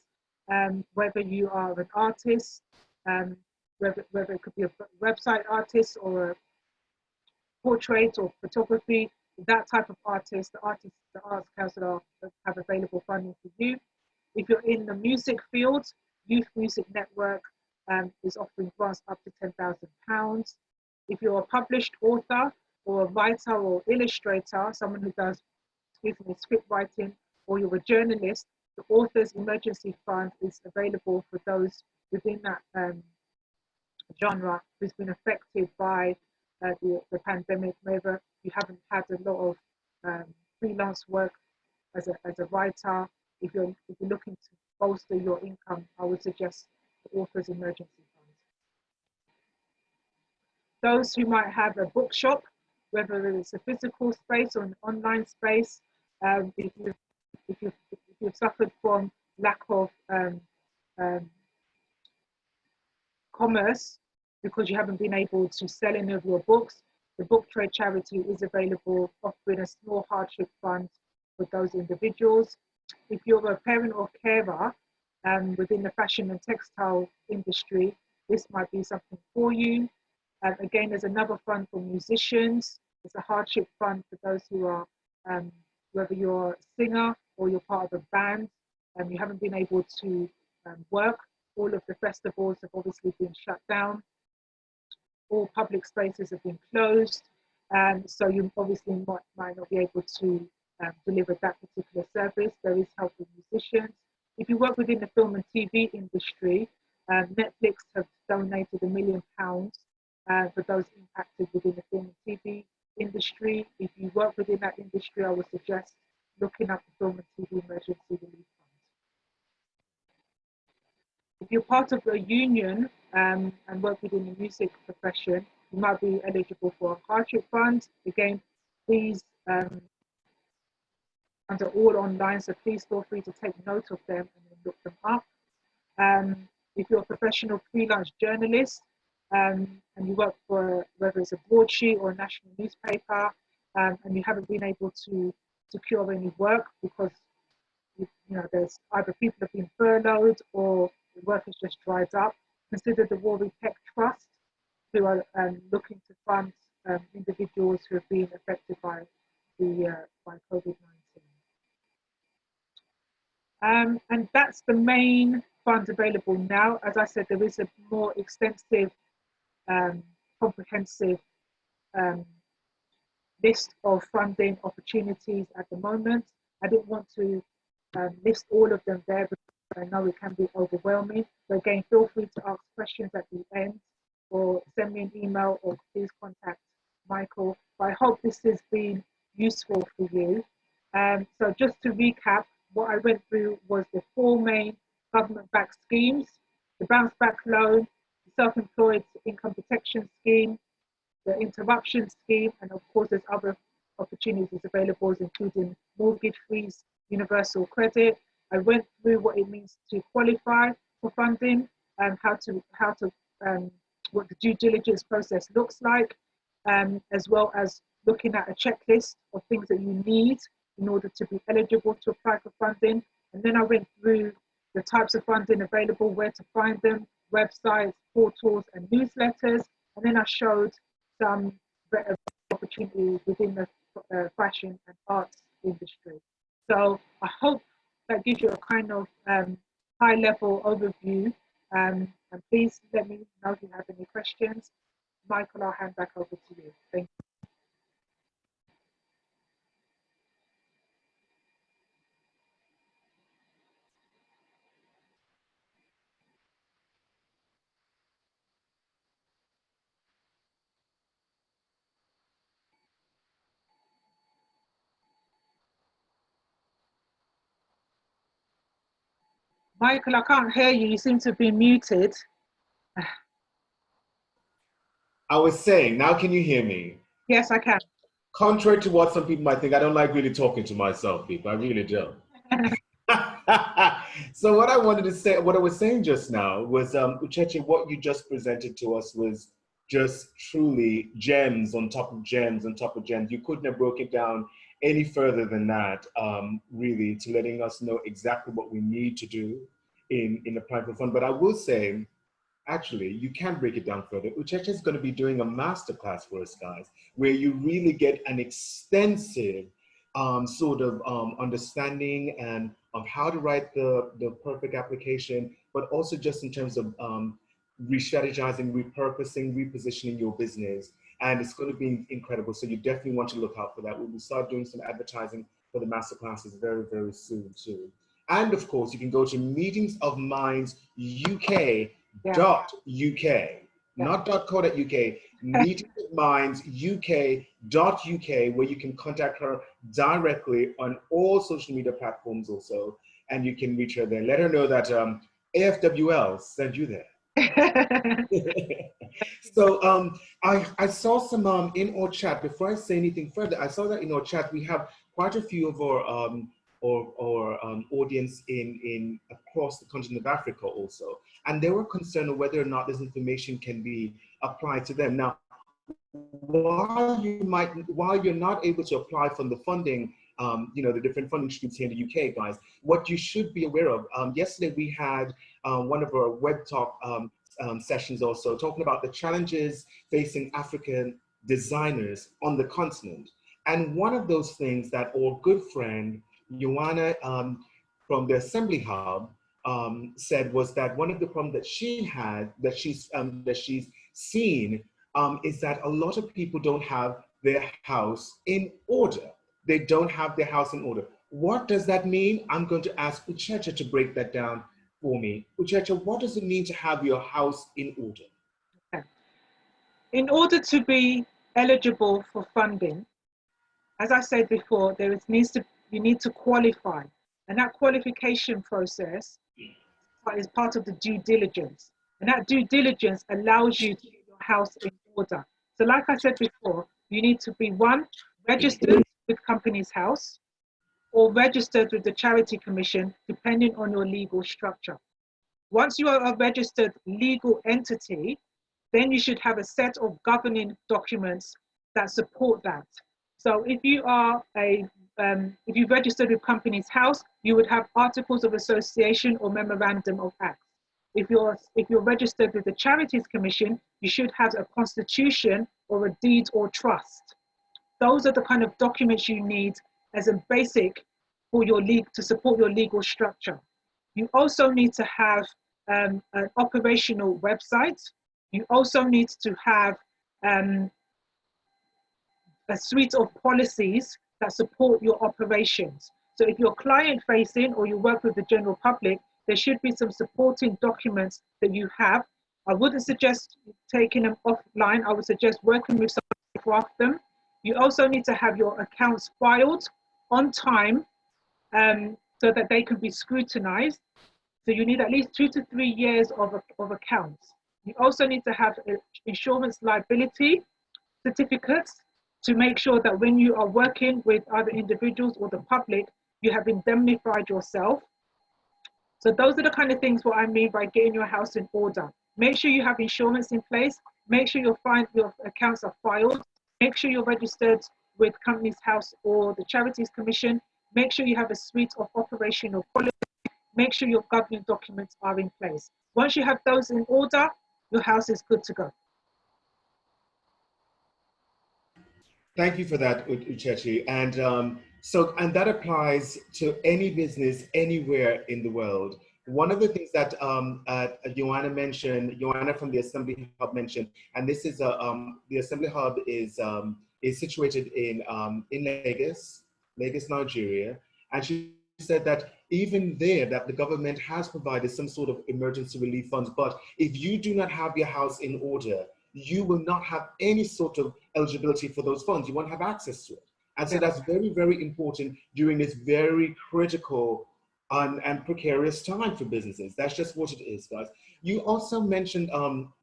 whether you are an artist, whether it could be a website artist or a portrait or photography, that type of artist, the Arts Council have available funding for you. If you're in the music field, Youth Music Network is offering grants up to £10,000. If you're a published author or a writer or illustrator, someone who does, script writing, or you're a journalist, the Authors Emergency Fund is available for those within that genre who's been affected by the pandemic. Maybe you haven't had a lot of freelance work as a writer. If you're looking to bolster your income, I would suggest the Authors Emergency Fund. Those who might have a bookshop, whether it's a physical space or an online space, if you've suffered from lack of commerce because you haven't been able to sell any of your books, the Book Trade Charity is available, offering a small hardship fund for those individuals. If you're a parent or carer within the fashion and textile industry, this might be something for you. Again, there's another fund for musicians. It's a hardship fund for those who are, whether you're a singer or you're part of a band and you haven't been able to work. All of the festivals have obviously been shut down. All public spaces have been closed. So you obviously might not be able to deliver that particular service. There is help for musicians. If you work within the film and TV industry, Netflix have donated £1 million for those impacted within the film and TV industry. If you work within that industry, I would suggest looking up the Film and TV Emergency Relief Fund. If you're part of a union and work within the music profession, you might be eligible for a hardship fund. Again, these under all online, so please feel free to take note of them and look them up. If you're a professional freelance journalist and you work for whether it's a broadsheet or a national newspaper, and you haven't been able to secure any work because there's either people have been furloughed or the work has just dried up, consider the Warwick Tech Trust, who are looking to fund individuals who have been affected by COVID-19. And that's the main funds available now. As I said, there is a more extensive, comprehensive um, list of funding opportunities at the moment. I didn't want to list all of them there because I know it can be overwhelming. So again, feel free to ask questions at the end or send me an email or please contact Michael. But I hope this has been useful for you. So just to recap, what I went through was the four main government-backed schemes: the bounce back loan, the self-employed income protection scheme, the interruption scheme, and of course there's other opportunities available, including mortgage freeze, universal credit. I went through what it means to qualify for funding and how to what the due diligence process looks like, as well as looking at a checklist of things that you need in order to be eligible to apply for funding. And then I went through the types of funding available, where to find them, websites, portals, and newsletters. And then I showed some better opportunities within the fashion and arts industry. So I hope that gives you a kind of high level overview. And please let me know if you have any questions. Michael, I'll hand back over to you. Thank you. Michael, I can't hear you. You seem to be muted. I was saying, now can you hear me? Yes, I can. Contrary to what some people might think, I don't like really talking to myself, people. I really don't. So what I wanted to say, what I was saying just now was, Ucheche, what you just presented to us was just truly gems on top of gems on top of gems. You couldn't have broken it down any further than that, really, to letting us know exactly what we need to do in applying for fund. But I will say, actually, you can break it down further. Ucheche is going to be doing a masterclass for us, guys, where you really get an extensive sort of understanding and of how to write the perfect application, but also just in terms of re-strategizing, repurposing, repositioning your business. And it's going to be incredible. So you definitely want to look out for that. We will start doing some advertising for the masterclasses very, very soon too. And of course, you can go to meetingsofmindsuk.uk, not .co.uk, meetingsofmindsuk.uk, where you can contact her directly on all social media platforms also, and you can reach her there. Let her know that AFWL sent you there. So I saw some in our chat. Before I say anything further, I saw that in our chat we have quite a few of our audience in across the continent of Africa also, and they were concerned of whether or not this information can be applied to them. Now, while you're not able to apply from the funding, the different funding streams here in the UK, guys, what you should be aware of. Yesterday we had one of our web talk sessions also talking about the challenges facing African designers on the continent. And one of those things that our good friend, Joanna from the Assembly Hub said was that one of the problems that she had, that she's seen, is that a lot of people don't have their house in order. They don't have their house in order. What does that mean? I'm going to ask Ucheche to break that down for me. Ucheche, what does it mean to have your house in order? Okay. In order to be eligible for funding, as I said before, you need to qualify, and that qualification process is part of the due diligence, and that due diligence allows you to get your house in order. So like I said before, you need to be, one, registered with Companies House or registered with the Charity Commission, depending on your legal structure. Once you are a registered legal entity, then you should have a set of governing documents that support that. So if you are if you registered with Companies House, you would have articles of association or memorandum of acts. If you're registered with the Charities Commission, you should have a constitution or a deed or trust. Those are the kind of documents you need as a basic for your to support your legal structure. You also need to have an operational website. You also need to have um, a suite of policies that support your operations. So if you're client facing or you work with the general public, there should be some supporting documents that you have. I wouldn't suggest taking them offline. I would suggest working with someone to craft them. You also need to have your accounts filed on time so that they can be scrutinized. So you need at least 2 to 3 years of accounts. You also need to have insurance liability certificates to make sure that when you are working with other individuals or the public, you have indemnified yourself. So those are the kind of things what I mean by getting your house in order. Make sure you have insurance in place. Make sure your accounts are filed. Make sure you're registered with Companies House or the Charities Commission. Make sure you have a suite of operational policies. Make sure your government documents are in place. Once you have those in order, your house is good to go. Thank you for that, Uchechi. And that applies to any business anywhere in the world. One of the things that Joanna mentioned, Joanna from the Assembly Hub mentioned, and this is the Assembly Hub is situated in Lagos, Nigeria, and she said that even there, that the government has provided some sort of emergency relief funds, but if you do not have your house in order, you will not have any sort of eligibility for those funds. You won't have access to it. And so that's very, very important during this very critical and precarious time for businesses. That's just what it is, guys. You also mentioned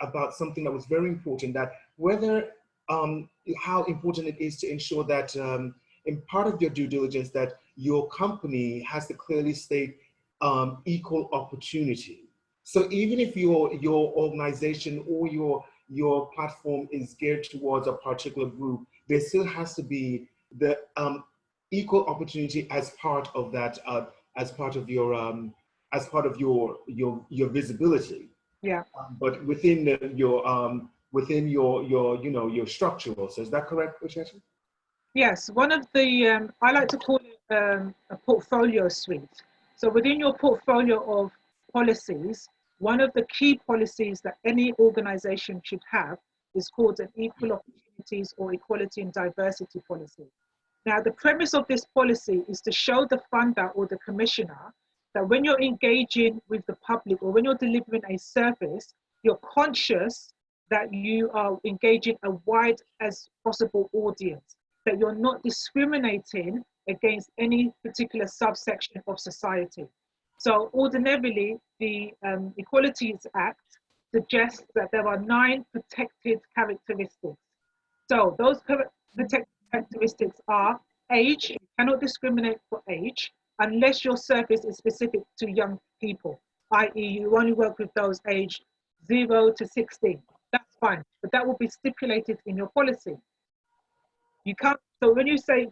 about something that was very important, that whether, how important it is to ensure that in part of your due diligence that your company has to clearly state equal opportunity. So even if your organization or your platform is geared towards a particular group, there still has to be the equal opportunity as part of that, as part of your visibility. Yeah. But within your structure also. Is that correct, Uchechi? Yes, one of the, I like to call it a portfolio suite. So within your portfolio of policies, one of the key policies that any organization should have is called an equal opportunities or equality and diversity policy. Now, the premise of this policy is to show the funder or the commissioner that when you're engaging with the public or when you're delivering a service, you're conscious that you are engaging a wide as possible audience, that you're not discriminating against any particular subsection of society. So ordinarily, the Equalities Act suggests that there are 9 protected characteristics. So those protected characteristics are age. You cannot discriminate for age unless your service is specific to young people, i.e. you only work with those aged 0 to 16. That's fine, but that will be stipulated in your policy. You can't, so when you say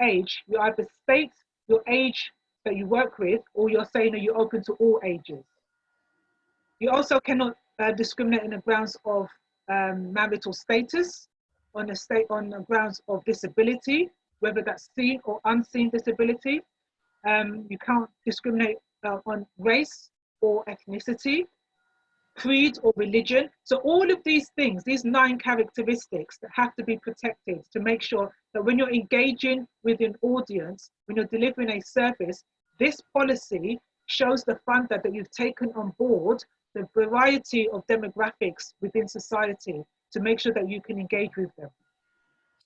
age, you either state your age that you work with, or you're saying that you're open to all ages. You also cannot discriminate on the grounds of marital status, on the grounds of disability, whether that's seen or unseen disability. You can't discriminate on race or ethnicity, creed or religion. So all of these things, these 9 characteristics that have to be protected to make sure that when you're engaging with an audience, when you're delivering a service, this policy shows the funder that you've taken on board the variety of demographics within society to make sure that you can engage with them.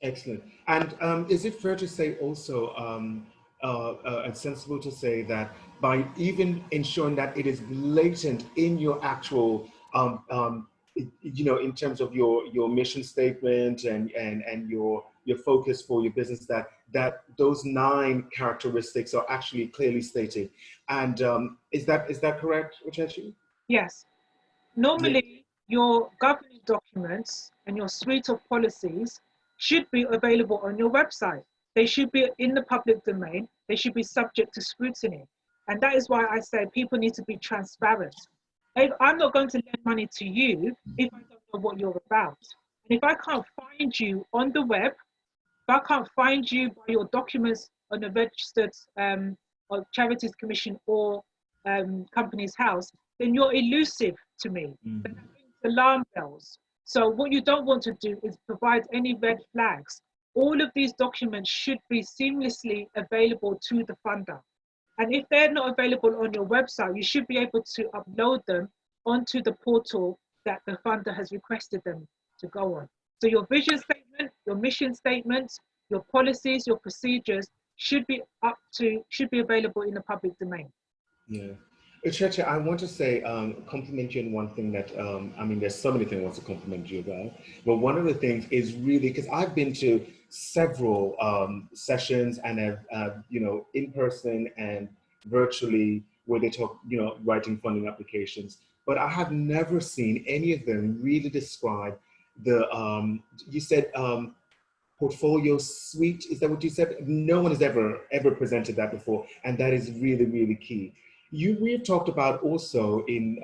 Excellent. And is it fair to say also, and sensible to say that by even ensuring that it is blatant in your actual, in terms of your mission statement and your focus for your business, that those 9 characteristics are actually clearly stated? And is that correct, Uchechi? Yes. Normally, your governing documents and your suite of policies should be available on your website. They should be in the public domain. They should be subject to scrutiny. And that is why I say people need to be transparent. I'm not going to lend money to you if I don't know what you're about. And if I can't find you on the web, if I can't find you by your documents on the registered or Charities Commission or company's house, then you're elusive to me. Mm. Then that rings alarm bells. So what you don't want to do is provide any red flags. All of these documents should be seamlessly available to the funder. And if they're not available on your website, you should be able to upload them onto the portal that the funder has requested them to go on. So your vision statement, your mission statements, your policies, your procedures should be available in the public domain. Yeah. Ucheche, I want to say, compliment you on one thing that, I mean, there's so many things I want to compliment you about, but one of the things is really, because I've been to several sessions and have, you know, in person and virtually where they talk, you know, writing funding applications, but I have never seen any of them really describe the, you said, portfolio suite, is that what you said? No one has ever presented that before, and that is really, really key. We have talked about also in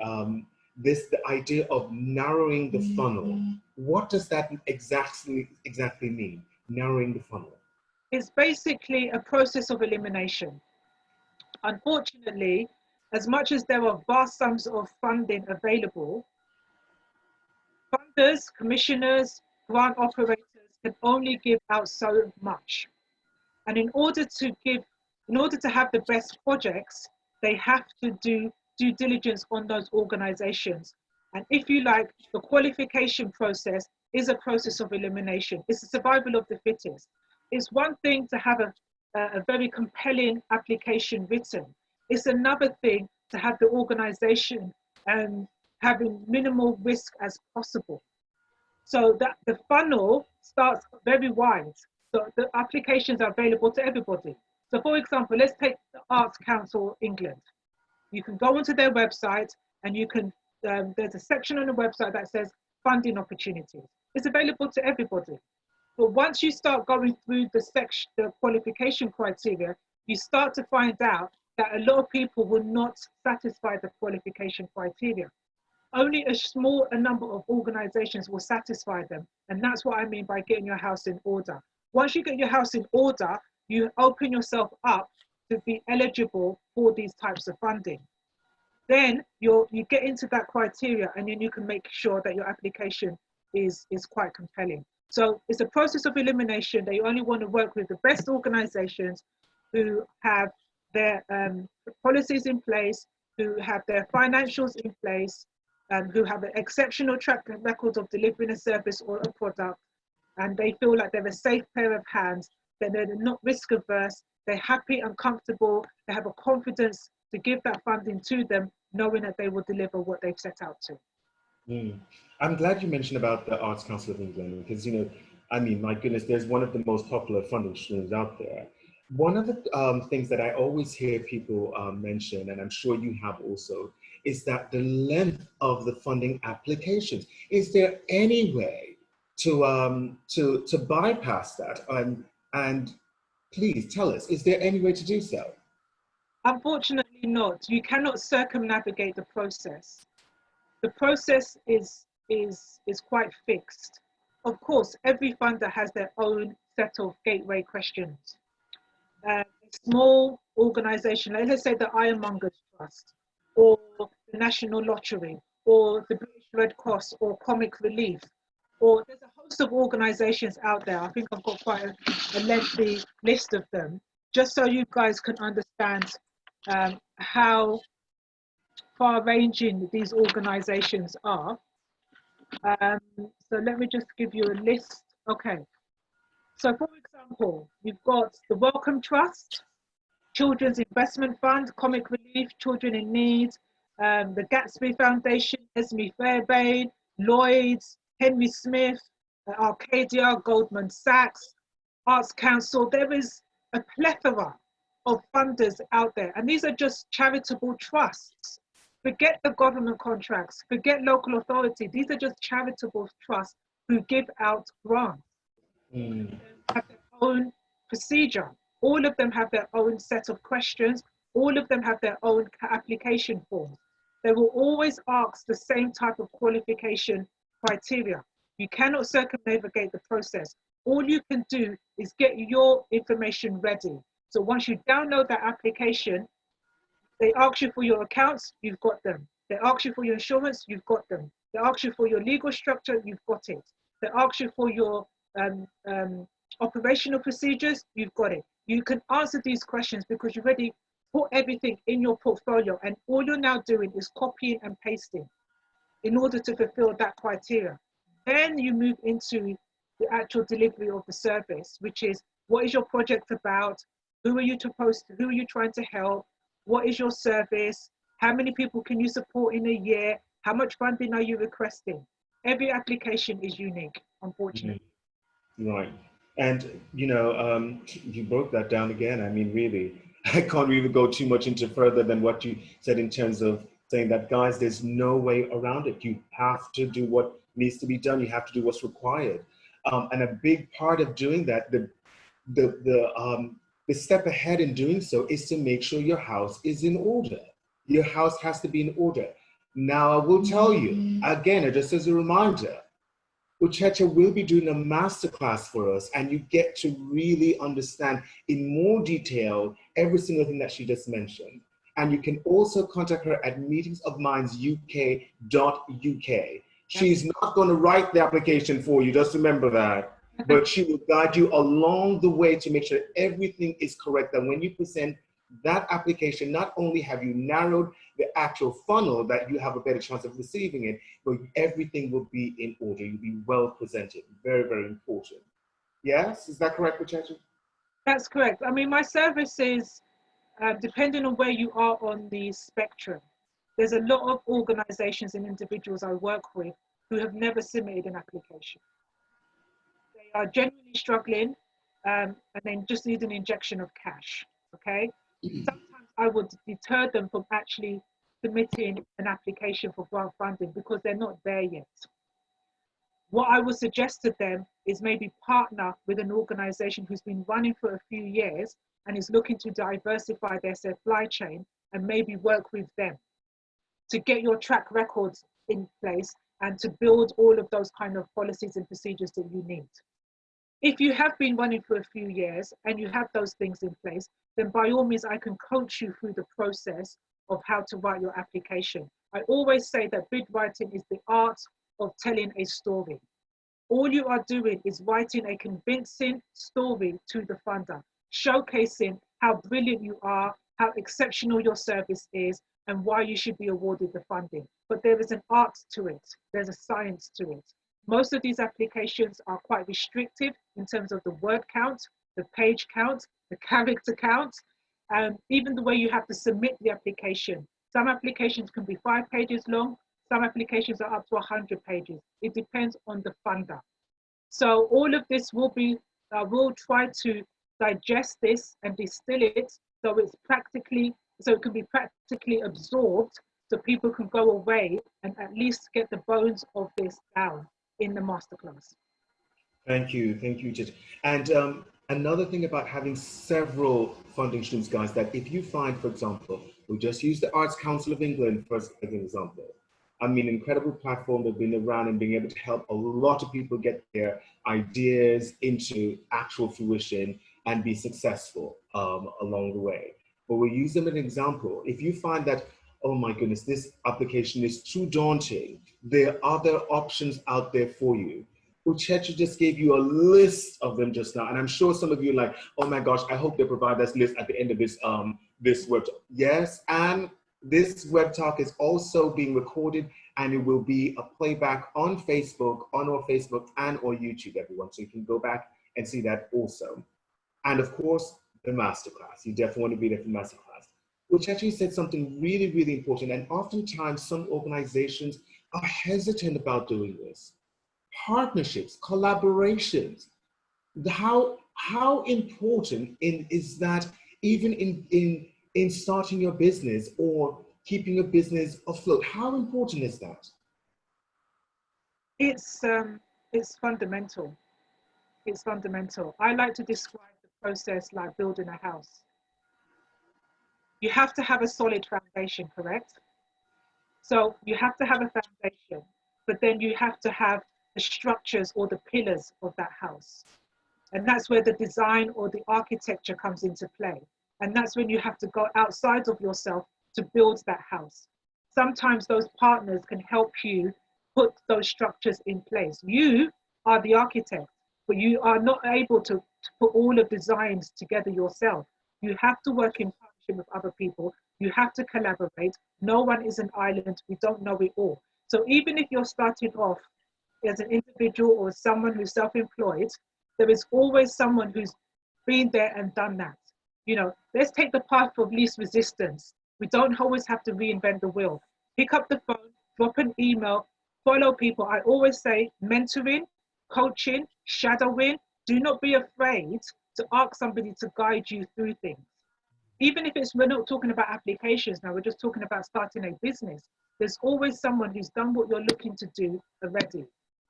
the idea of narrowing the funnel. What does that exactly mean, narrowing the funnel? It's basically a process of elimination. Unfortunately, as much as there are vast sums of funding available, funders, commissioners, grant operators can only give out so much. And in order to have the best projects, they have to do due diligence on those organizations. And if you like, the qualification process is a process of elimination. It's the survival of the fittest. It's one thing to have a very compelling application written. It's another thing to have the organization having minimal risk as possible. So that the funnel starts very wide. So the applications are available to everybody. So for example, let's take the Arts Council England. You can go onto their website and you can, there's a section on the website that says funding opportunities. It's available to everybody. But once you start going through the qualification criteria, you start to find out that a lot of people will not satisfy the qualification criteria. Only a number of organizations will satisfy them. And that's what I mean by getting your house in order. Once you get your house in order, you open yourself up to be eligible for these types of funding. Then you get into that criteria, and then you can make sure that your application is quite compelling. So it's a process of elimination. They only want to work with the best organizations who have their policies in place, who have their financials in place, who have an exceptional track record of delivering a service or a product, and they feel like they're a safe pair of hands, that they're not risk averse, they're happy and comfortable, they have a confidence to give that funding to them, knowing that they will deliver what they've set out to. I'm glad you mentioned about the Arts Council of England, because, you know, I mean, my goodness, there's one of the most popular funding streams out there. One of the things that I always hear people mention, and I'm sure you have also, is that the length of the funding applications. Is there any way to bypass that? And please tell us, is there any way to do so? Unfortunately not. You cannot circumnavigate the process. The process is quite fixed. Of course, every funder has their own set of gateway questions. A small organization, like let's say the Ironmongers Trust, or the National Lottery, or the British Red Cross, or Comic Relief, or there's a host of organizations out there. I think I've got quite a lengthy list of them, just so you guys can understand how far-ranging these organizations are. So let me just give you a list. Okay. So for example, you've got the Wellcome Trust, Children's Investment Fund, Comic Relief, Children in Need, the Gatsby Foundation, Esme Fairbairn, Lloyd's, Henry Smith, Arcadia, Goldman Sachs, Arts Council. There is a plethora of funders out there, and these are just charitable trusts. Forget the government contracts, forget local authority. These are just charitable trusts who give out grants. Have their own procedure. All of them have their own set of questions. All of them have their own application forms. They will always ask the same type of qualification criteria. You cannot circumnavigate the process. All you can do is get your information ready. So once you download that application, They ask you for your accounts, you've got them. They ask you for your insurance, you've got them. They ask you for your legal structure, you've got it. They ask you for your operational procedures, you've got it. You can answer these questions because you've already put everything in your portfolio, and all you're now doing is copying and pasting in order to fulfill that criteria. Then you move into the actual delivery of the service, which is, what is your project about? Who are you supposed to, who are you trying to help? What is your service? How many people can you support in a year? How much funding are you requesting? Every application is unique, unfortunately. Right. And, you broke that down again. I mean, really, I can't really go too much into further than what you said in terms of saying that, guys, there's no way around it. You have to do what needs to be done. You have to do what's required. And a big part of doing that, the step ahead in doing so is to make sure your house is in order. Your house has to be in order. Now, I will tell you, again, just as a reminder, Uchecha will be doing a masterclass for us, and you get to really understand in more detail every single thing that she just mentioned. And you can also contact her at meetingsofmindsuk.uk. She's not going to write the application for you, just remember that. But she will guide you along the way to make sure everything is correct. And when you present that application, not only have you narrowed the actual funnel that you have a better chance of receiving it, but everything will be in order. You'll be well presented. Very, very important. Yes, is that correct, Pacheco? That's correct. I mean, my service is, depending on where you are on the spectrum, there's a lot of organizations and individuals I work with who have never submitted an application. They are genuinely struggling, and then just need an injection of cash, okay? Sometimes I would deter them from actually submitting an application for grant funding because they're not there yet. What I would suggest to them is maybe partner with an organization who's been running for a few years and is looking to diversify their supply chain, and maybe work with them to get your track records in place and to build all of those kind of policies and procedures that you need. If you have been running for a few years and you have those things in place, then by all means, I can coach you through the process of how to write your application. I always say that bid writing is the art of telling a story. All you are doing is writing a convincing story to the funder, showcasing how brilliant you are, how exceptional your service is, and why you should be awarded the funding. But there is an art to it. There's a science to it. Most of these applications are quite restrictive in terms of the word count, the page count, the character count, and even the way you have to submit the application. Some applications can be 5 pages long. Some applications are up to 100 pages. It depends on the funder. So all of this will be, we'll try to digest this and distill it so it can be practically absorbed, so people can go away and at least get the bones of this down in the masterclass. Thank you, Tij. And another thing about having several funding streams, guys, that if you find, for example, we just use the Arts Council of England as an example. I mean, incredible platform. They've been around and being able to help a lot of people get their ideas into actual fruition and be successful along the way. But we'll use them as an example. If you find that, oh my goodness, this application is too daunting, there are other options out there for you. Uchecha just gave you a list of them just now, and I'm sure some of you are like, oh my gosh, I hope they provide this list at the end of this web talk. Yes, and this web talk is also being recorded, and it will be a playback on Facebook, on our Facebook and or YouTube, everyone, so you can go back and see that also. And of course, the masterclass. You definitely want to be there for the masterclass. Which actually said something really, really important, and oftentimes some organizations are hesitant about doing this. Partnerships, collaborations. How important is that even in starting your business or keeping your business afloat? How important is that? It's fundamental. It's fundamental. I like to describe the process like building a house. You have to have a solid foundation, correct? So you have to have a foundation, but then you have to have the structures or the pillars of that house. And that's where the design or the architecture comes into play. And that's when you have to go outside of yourself to build that house. Sometimes those partners can help you put those structures in place. You are the architect, but you are not able to put all the designs together yourself. You have to work in partnership with other people. You have to collaborate. No one is an island. We don't know it all. So even if you're starting off as an individual or someone who's self-employed, there is always someone who's been there and done that. You know, let's take the path of least resistance. We don't always have to reinvent the wheel. Pick up the phone, drop an email, follow people. I always say mentoring, coaching, shadowing. Do not be afraid to ask somebody to guide you through things. Even if it's, we're not talking about applications now, we're just talking about starting a business. There's always someone who's done what you're looking to do already.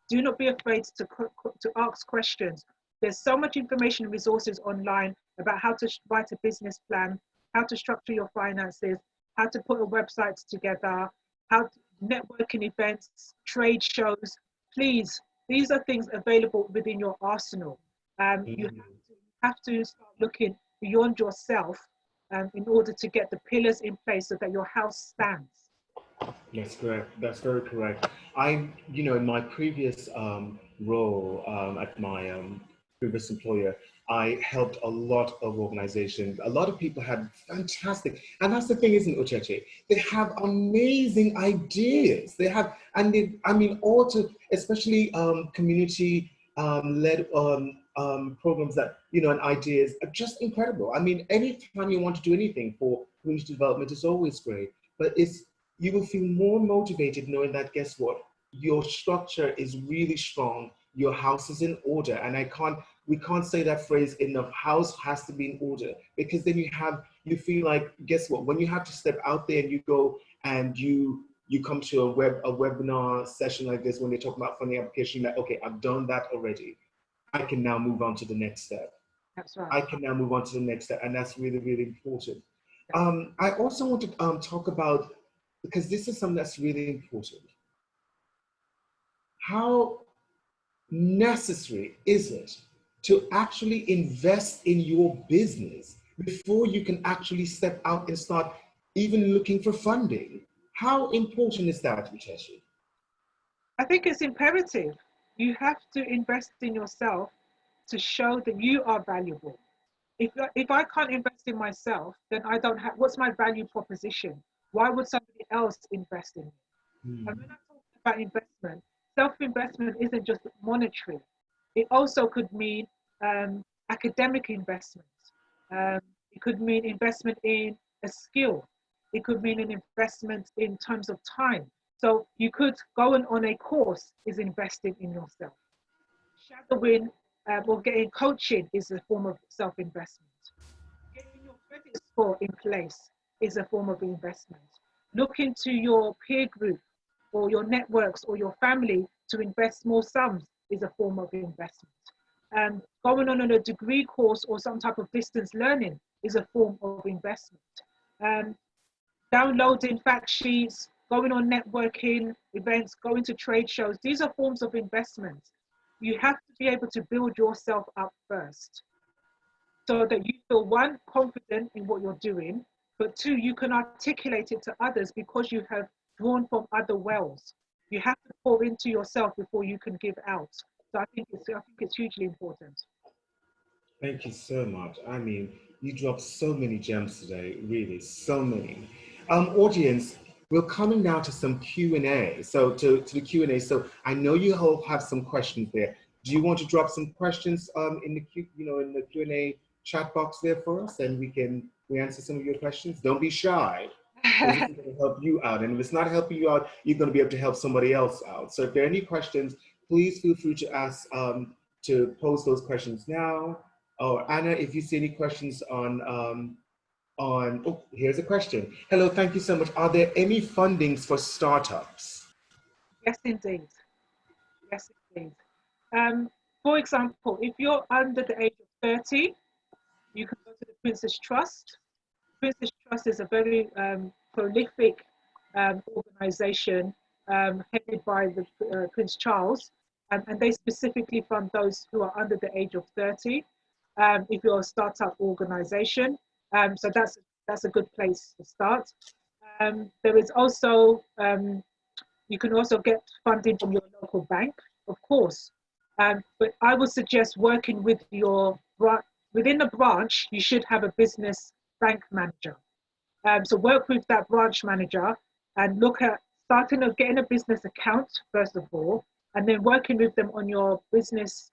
Do not be afraid to ask questions. There's so much information and resources online about how to write a business plan, how to structure your finances, how to put a website together, how to networking events, trade shows. Please, these are things available within your arsenal. You have to start looking beyond yourself in order to get the pillars in place so that your house stands. That's correct. That's very correct. In my previous role at my previous employer, I helped a lot of organizations. A lot of people had fantastic, and that's the thing, isn't it, Ucheche? They have amazing ideas. They have, and they, I mean, all to, especially community led programs that, and ideas are just incredible. I mean, anytime you want to do anything for community development, it's always great, but you will feel more motivated knowing that, guess what? Your structure is really strong. Your house is in order. And we can't say that phrase enough. House has to be in order, because then you feel like, guess what? When you have to step out there and you go and you come to a webinar session like this, when they talk about funding application, like, okay, I've done that already. I can now move on to the next step. That's right. I can now move on to the next step. And that's really, really important. I also want to talk about, because this is something that's really important. How necessary is it to actually invest in your business before you can actually step out and start even looking for funding? How important is that, Ucheche? I think it's imperative. You have to invest in yourself to show that you are valuable. If I can't invest in myself, then I don't have, what's my value proposition? Why would somebody else invest in me? And when I talk about investment, self-investment isn't just monetary. It also could mean academic investment. It could mean investment in a skill. It could mean an investment in terms of time. So you could go on a course is investing in yourself. Shadowing or getting coaching is a form of self-investment. Getting your credit score in place is a form of investment. Look into your peer group or your networks or your family to invest small sums is a form of investment. Going on a degree course or some type of distance learning is a form of investment. Downloading fact sheets, going on networking events, going to trade shows, these are forms of investment. You have to be able to build yourself up first so that you feel, one, confident in what you're doing, but two, you can articulate it to others because you have drawn from other wells. You have to pour into yourself before you can give out. So I think it's hugely important. Thank you so much. I mean, you dropped so many gems today, really, so many. Audience, we're coming now to some Q&A. So to the Q&A. So I know you all have some questions there. Do you want to drop some questions in the Q&A chat box there for us, and we answer some of your questions? Don't be shy. This is going to help you out, and if it's not helping you out, you're going to be able to help somebody else out. So if there are any questions, please feel free to ask to pose those questions now. Oh, Anna, if you see any questions oh, here's a question. Hello, thank you so much. Are there any fundings for startups? Yes, indeed. Yes, indeed. For example, if you're under the age of 30, you can go to the Princess Trust. Princess Trust is a very prolific organization headed by the Prince Charles, and they specifically fund those who are under the age of 30. If you're a startup organization, so that's a good place to start. There is also, you can also get funding from your local bank, of course. But I would suggest working with your, within the branch, you should have a business bank manager. So work with that branch manager and look at starting of getting a business account, first of all, and then working with them on your business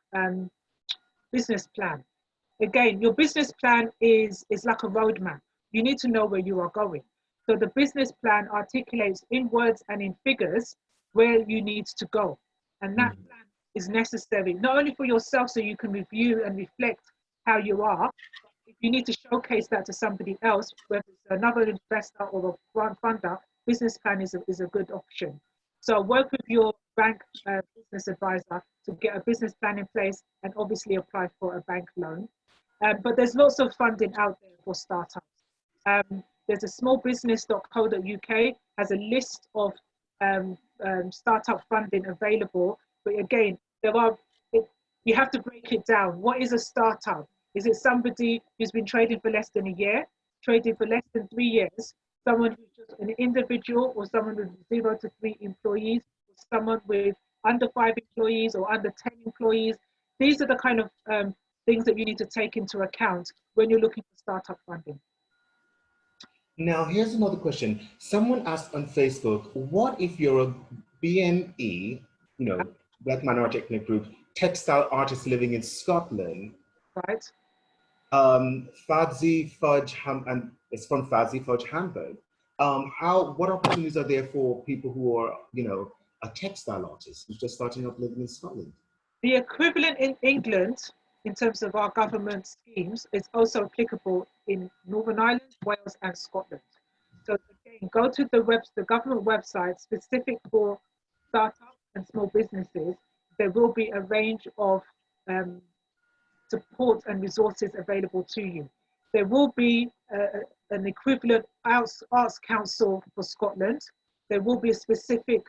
plan. Again, your business plan is like a roadmap. You need to know where you are going. So the business plan articulates in words and in figures where you need to go. And that plan is necessary, not only for yourself so you can review and reflect how you are, but if you need to showcase that to somebody else, whether it's another investor or a grant funder, business plan is a good option. So work with your bank business advisor to get a business plan in place and obviously apply for a bank loan. But there's lots of funding out there for startups. There's a smallbusiness.co.uk has a list of startup funding available. But again, you have to break it down. What is a startup? Is it somebody who's been trading for less than a year, trading for less than 3 years, someone who's just an individual, or someone with 0 to 3 employees, or someone with under 5 employees or under 10 employees? These are the kind of things that you need to take into account when you're looking for startup funding. Now, here's another question. Someone asked on Facebook, what if you're a BME, Black Minority Ethnic Group, textile artist living in Scotland? Right. Fadzi Fudge, and it's from Fadzi Fudge, Hamburg. What opportunities are there for people who are, a textile artist who's just starting up living in Scotland? The equivalent in England, in terms of our government schemes, is also applicable in Northern Ireland, Wales, and Scotland. So again, go to the government website specific for startups and small businesses. There will be a range of support and resources available to you. There will be an equivalent Arts Council for Scotland. There will be a specific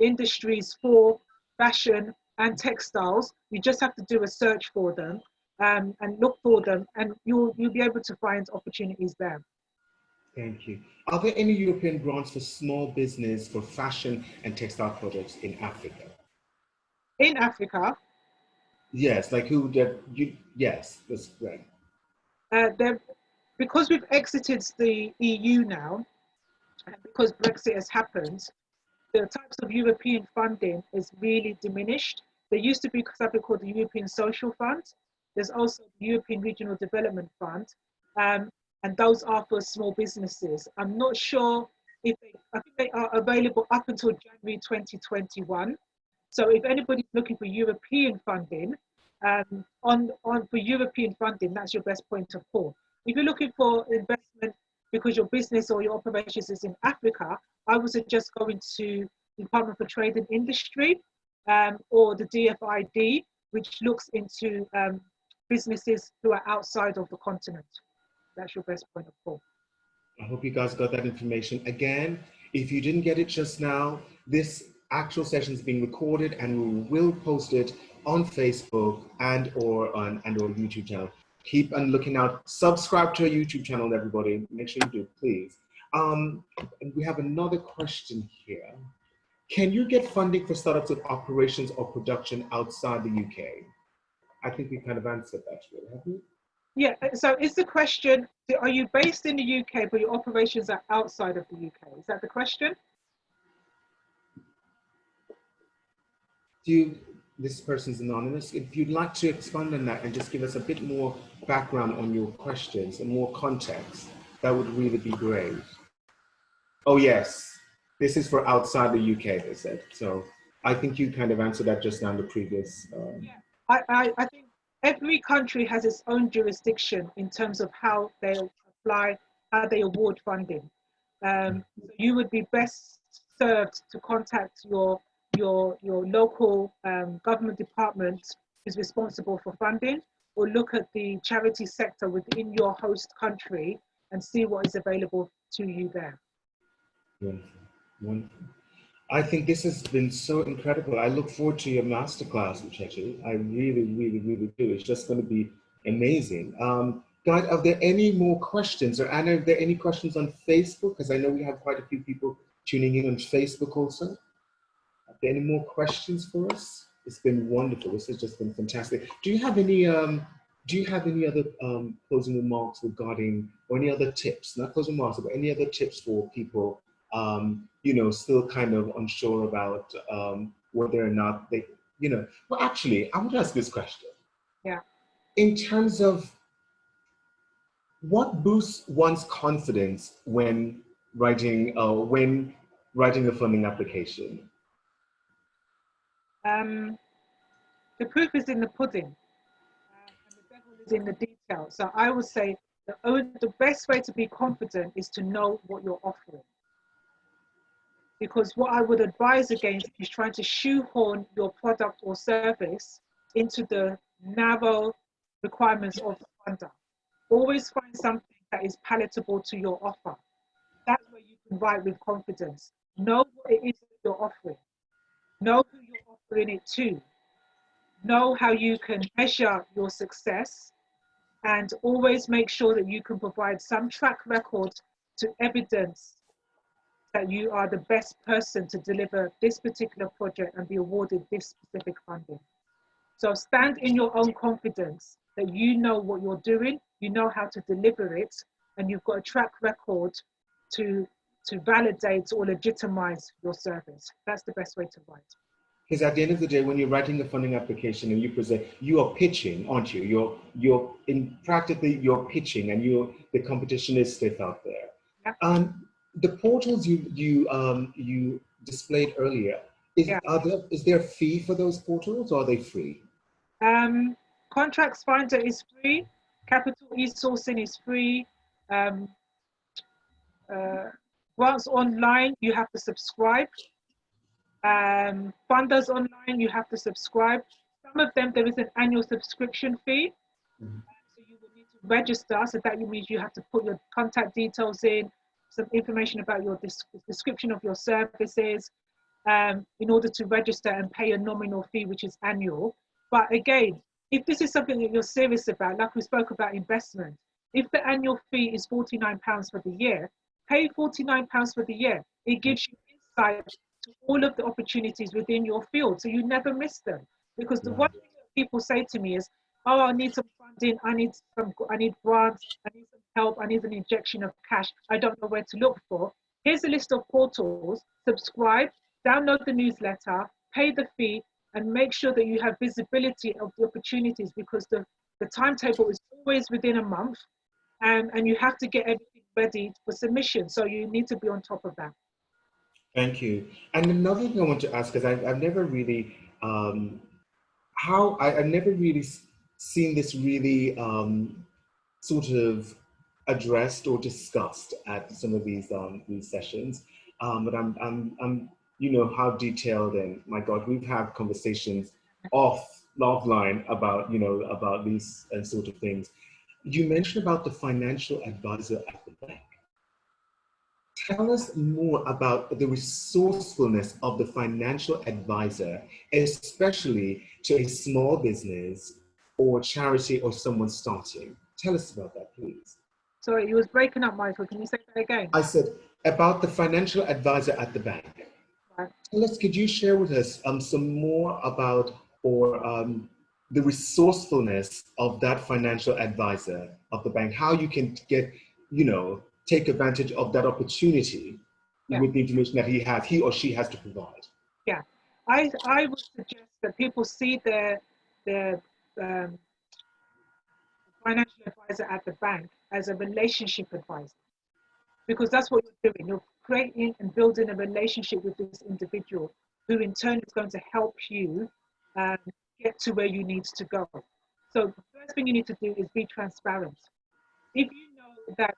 industries for fashion and textiles. You just have to do a search for them and look for them, and you'll be able to find opportunities there. Thank you. Are there any European grants for small business for fashion and textile projects in Africa? In Africa? Yes, like yes, that's right. Because we've exited the EU now, and because Brexit has happened, the types of European funding is really diminished. There used to be something called the European Social Fund. There's also the European Regional Development Fund, and those are for small businesses. I'm not sure I think they are available up until January 2021. So if anybody's looking for European funding, for European funding, that's your best point of call. If you're looking for investment because your business or your operations is in Africa, I would suggest going to the Department for Trade and Industry or the DFID, which looks into businesses who are outside of the continent. That's your best point of call. I hope you guys got that information. Again, if you didn't get it just now, this actual session is being recorded and we will post it on Facebook and or YouTube channel. Keep on looking out. Subscribe to our YouTube channel, everybody. Make sure you do, please. And we have another question here. Can you get funding for startups with operations or production outside the UK? I think we kind of answered that, really, haven't we? Yeah, so is the question, are you based in the UK, but your operations are outside of the UK? Is that the question? This person's anonymous. If you'd like to expand on that and just give us a bit more background on your questions and more context, that would really be great. Oh yes, this is for outside the UK, they said. So I think you kind of answered that just now in the previous. Yeah, I think every country has its own jurisdiction in terms of how they apply, how they award funding. You would be best served to contact your local government department who's responsible for funding, or look at the charity sector within your host country and see what is available to you there. Wonderful. Wonderful. I think this has been so incredible. I look forward to your masterclass, Uchechi. I really, really, really do. It's just going to be amazing. Guys, are there any more questions? Or Anna, are there any questions on Facebook? Because I know we have quite a few people tuning in on Facebook also. Are there any more questions for us? It's been wonderful. This has just been fantastic. Do you have any other closing remarks regarding, or any other tips, not closing remarks, but any other tips for people, you know, still kind of unsure about whether or not they, you know, well, actually, I want to ask this question. Yeah. In terms of what boosts one's confidence when writing a funding application? The proof is in the pudding, and the devil is in the detail. So I would say the best way to be confident is to know what you're offering. Because what I would advise against is trying to shoehorn your product or service into the narrow requirements of the funder. Always find something that is palatable to your offer. That's where you can write with confidence. Know what it is that you're offering. Know who you're offering it to. Know how you can measure your success, and always make sure that you can provide some track record to evidence that you are the best person to deliver this particular project and be awarded this specific funding. So stand in your own confidence that you know what you're doing, you know how to deliver it, and you've got a track record to validate or legitimize your service. That's the best way to write. Because at the end of the day, when you're writing a funding application and you present, you are pitching, aren't you? You're pitching, and the competition is stiff out there. Yeah. The portals you displayed earlier, is there a fee for those portals, or are they free? Contracts Finder is free. Capital e-sourcing is free. Grants Online, you have to subscribe. Funders Online, you have to subscribe. Some of them, there is an annual subscription fee. So you will need to register. So that means you have to put your contact details in, some information about your description of your services, in order to register and pay a nominal fee, which is annual. But again, if this is something that you're serious about, like we spoke about investment, if the annual fee is £49 for the year, pay £49 for the year. It gives you insight to all of the opportunities within your field, so you never miss them. Because the one thing that people say to me is, oh, I need some funding, I need grants, I need some help, I need an injection of cash, I don't know where to look for. Here's a list of portals. Subscribe, download the newsletter, pay the fee, and make sure that you have visibility of the opportunities, because the timetable is always within a month, and you have to get everything ready for submission. So you need to be on top of that. Thank you. And another thing I want to ask, because I've never really, I've never really seen this really sort of addressed or discussed at some of these sessions. But I'm, you know, how detailed, and my God, we've had conversations offline about, you know, about these sort of things. You mentioned about the financial advisor at the bank. Tell us more about the resourcefulness of the financial advisor, especially to a small business or charity or someone starting. Tell us about that, please. Sorry, you was breaking up, Michael. Can you say that again? I said about the financial advisor at the bank. Right. Tell us, could you share with us some more about the resourcefulness of that financial advisor of the bank, how you can get, you know, take advantage of that opportunity with the information that he or she has to provide. Yeah, I would suggest that people see their financial advisor at the bank as a relationship advisor, because that's what you're doing. You're creating and building a relationship with this individual, who in turn is going to help you get to where you need to go. So the first thing you need to do is be transparent. If you know that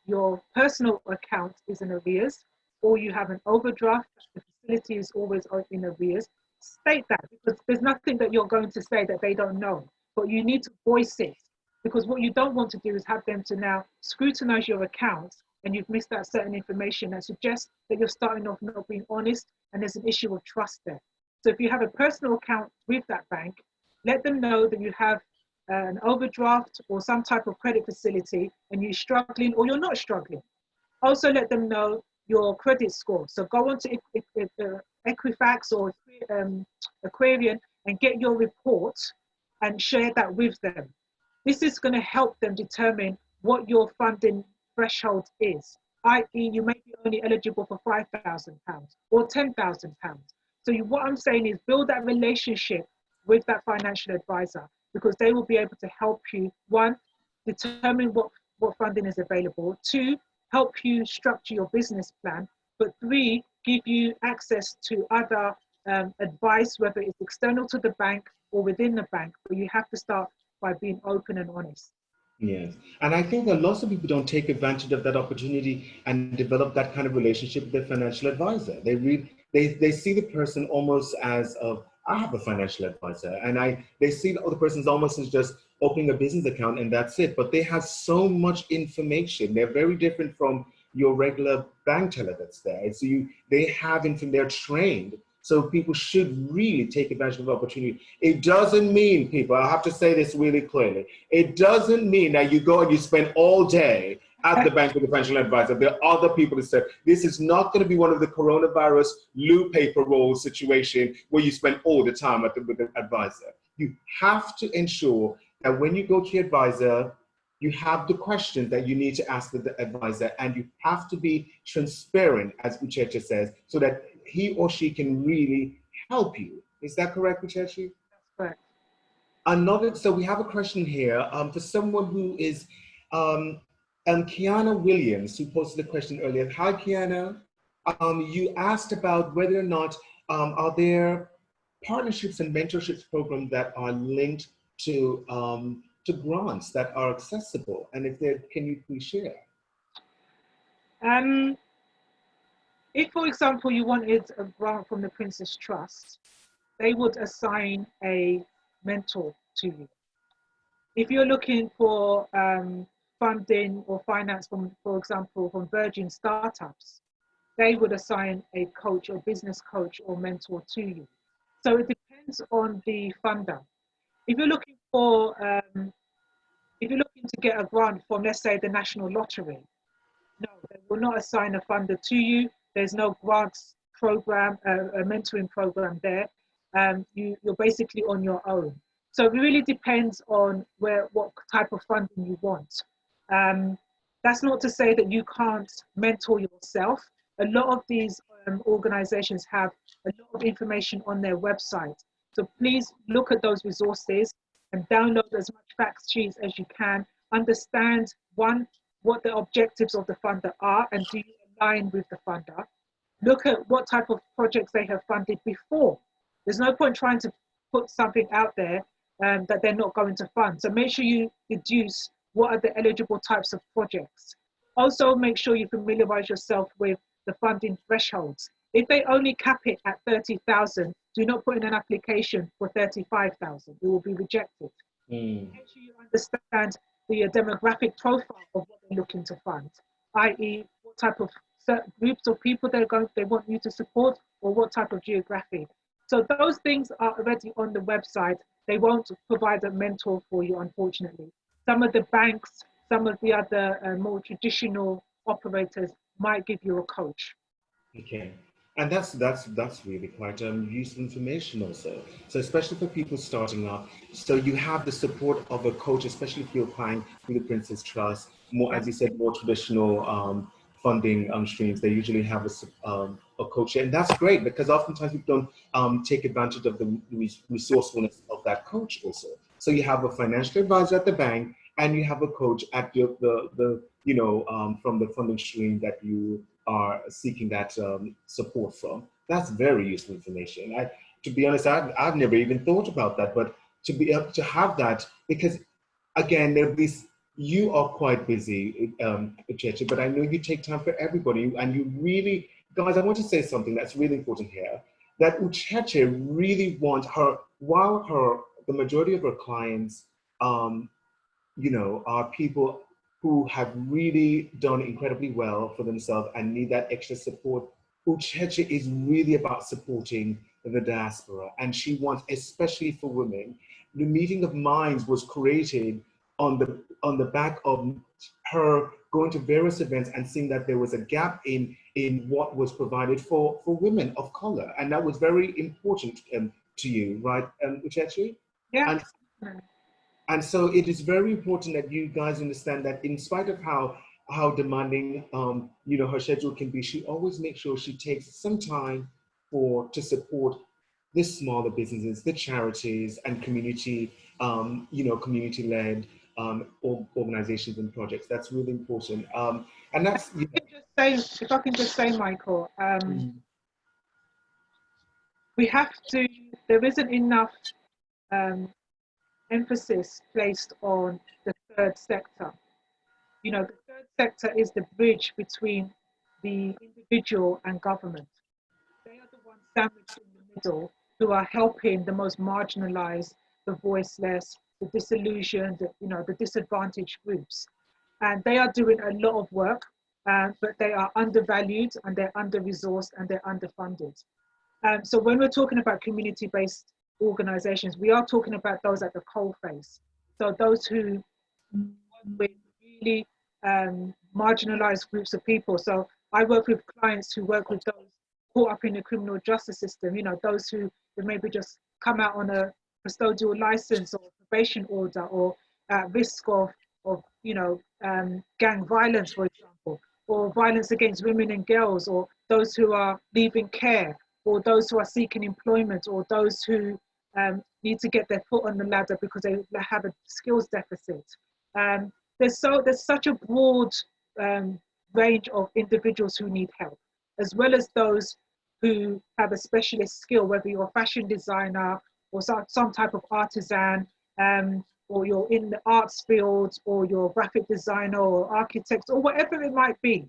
your personal account is in arrears, or you have an overdraft, the facility is always in arrears, state that, because there's nothing that you're going to say that they don't know, but you need to voice it, because what you don't want to do is have them to now scrutinize your account and you've missed out certain information that suggests that you're starting off not being honest, and there's an issue of trust there. So if you have a personal account with that bank, let them know that you have an overdraft or some type of credit facility and you're struggling or you're not struggling. Also let them know your credit score. So go on to Equifax or Aquarian and get your report and share that with them. This is going to help them determine what your funding threshold is, i.e. you may be only eligible for £5,000 or £10,000. So what I'm saying is build that relationship with that financial advisor, because they will be able to help you, one, determine what funding is available, two, help you structure your business plan, but three, give you access to other advice, whether it's external to the bank or within the bank, but you have to start by being open and honest. Yes, and I think that lots of people don't take advantage of that opportunity and develop that kind of relationship with their financial advisor. They see the person almost as of, I have a financial advisor, and they see the other person's almost as just opening a business account and that's it. But they have so much information. They're very different from your regular bank teller that's there. So they have information. They're trained. So people should really take advantage of the opportunity. It doesn't mean, people, I have to say this really clearly, it doesn't mean that you go and you spend all day at the bank with a financial advisor. There are other people that said, this is not going to be one of the coronavirus loo paper roll situation where you spend all the time with the advisor. You have to ensure that when you go to your advisor, you have the questions that you need to ask the advisor, and you have to be transparent, as Ucheche says, so that he or she can really help you. Is that correct, Ucheche? That's correct. So we have a question here for someone who is Kiana Williams, who posted a question earlier. Hi, Kiana. You asked about whether or not are there partnerships and mentorships programs that are linked to grants that are accessible, and if there, can you please share? If, for example, you wanted a grant from the Princess Trust, they would assign a mentor to you. If you're looking for funding or finance from, for example, from Virgin startups, they would assign a coach or business coach or mentor to you. So it depends on the funder. If you're looking for, if you're looking to get a grant from, let's say, the National Lottery, no, they will not assign a funder to you. There's no grants program, a mentoring program there. You're basically on your own. So it really depends on what type of funding you want. That's not to say that you can't mentor yourself. A lot of these organizations have a lot of information on their website. So please look at those resources and download as much fact sheets as you can. Understand, one, what the objectives of the funder are and do you align with the funder. Look at what type of projects they have funded before. There's no point trying to put something out there that they're not going to fund. So make sure you deduce what are the eligible types of projects. Also, make sure you familiarize yourself with the funding thresholds. If they only cap it at 30,000, do not put in an application for 35,000. It will be rejected. Make sure you understand the demographic profile of what they're looking to fund, i.e. what type of groups of people they want you to support, or what type of geography. So those things are already on the website. They won't provide a mentor for you, unfortunately. Some of the banks, some of the other more traditional operators might give you a coach. Okay. And that's really quite useful information also. So especially for people starting off, so you have the support of a coach, especially if you're applying through the Princess Trust, more, as you said, more traditional funding streams. They usually have a coach, and that's great because oftentimes people don't take advantage of the resourcefulness of that coach also. So you have a financial advisor at the bank, and you have a coach at from the funding stream that you are seeking that support from. That's very useful information. To be honest, I've never even thought about that, but to be able to have that, because again, you are quite busy, Ucheche, but I know you take time for everybody, and you really, guys, I want to say something that's really important here, that Ucheche really wants the majority of her clients, are people who have really done incredibly well for themselves and need that extra support Ucheche is really about supporting the diaspora, and she wants, especially for women, the meeting of minds was created on the back of her going to various events and seeing that there was a gap in what was provided for women of color, and that was very important to you, right, Ucheche? Yeah. And so it is very important that you guys understand that in spite of how demanding you know, her schedule can be, she always makes sure she takes some time to support the smaller businesses, the charities and community you know, community-led organizations and projects. That's really important. And that's, you If I can just say, Michael, know, we have to, there isn't enough emphasis placed on the third sector. You know, the third sector is the bridge between the individual and government. They are the ones sandwiched in the middle who are helping the most marginalized, the voiceless, the disillusioned, you know, the disadvantaged groups. And they are doing a lot of work, but they are undervalued and they're under-resourced and they're underfunded. So when we're talking about community-based organizations, we are talking about those at the coalface. So those who with really marginalized groups of people. So I work with clients who work with those caught up in the criminal justice system, you know, those who maybe just come out on a custodial license or probation order, or at risk of you know, gang violence, for example, or violence against women and girls, or those who are leaving care, or those who are seeking employment, or those who need to get their foot on the ladder because they have a skills deficit. There's such a broad range of individuals who need help, as well as those who have a specialist skill, whether you're a fashion designer or some type of artisan, or you're in the arts field, or you're a graphic designer or architect, or whatever it might be.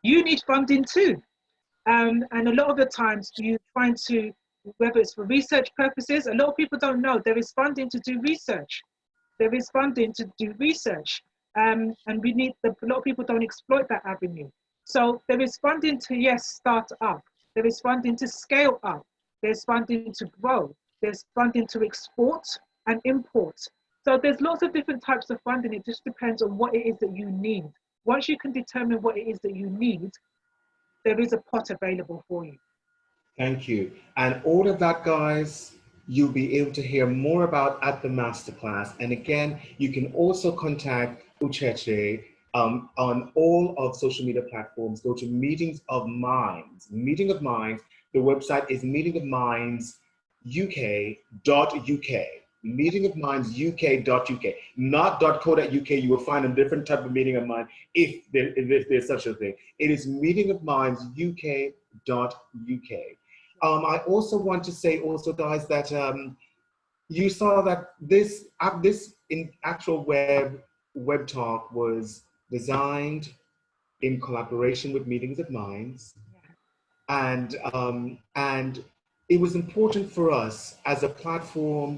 You need funding too. And a lot of the times you're trying to, whether it's for research purposes, a lot of people don't know there is funding to do research. There is funding to do research. And we need, a lot of people don't exploit that avenue. So there is funding to, yes, start up. There is funding to scale up. There's funding to grow. There's funding to export and import. So there's lots of different types of funding. It just depends on what it is that you need. Once you can determine what it is that you need, there is a pot available for you. thank you. And all of that, guys, you'll be able to hear more about at the masterclass. And again, you can also contact Ucheche on all of social media platforms. Go to Meetings of Minds. Meeting of Minds. The website is meetingofmindsuk.uk. Meetingofmindsuk.uk, not .co.uk. You will find a different type of meeting of mind if there's such a thing. It is meetingofmindsuk.uk. I also want to say also, guys, that you saw that this in actual web talk was designed in collaboration with Meetings of Minds, and it was important for us as a platform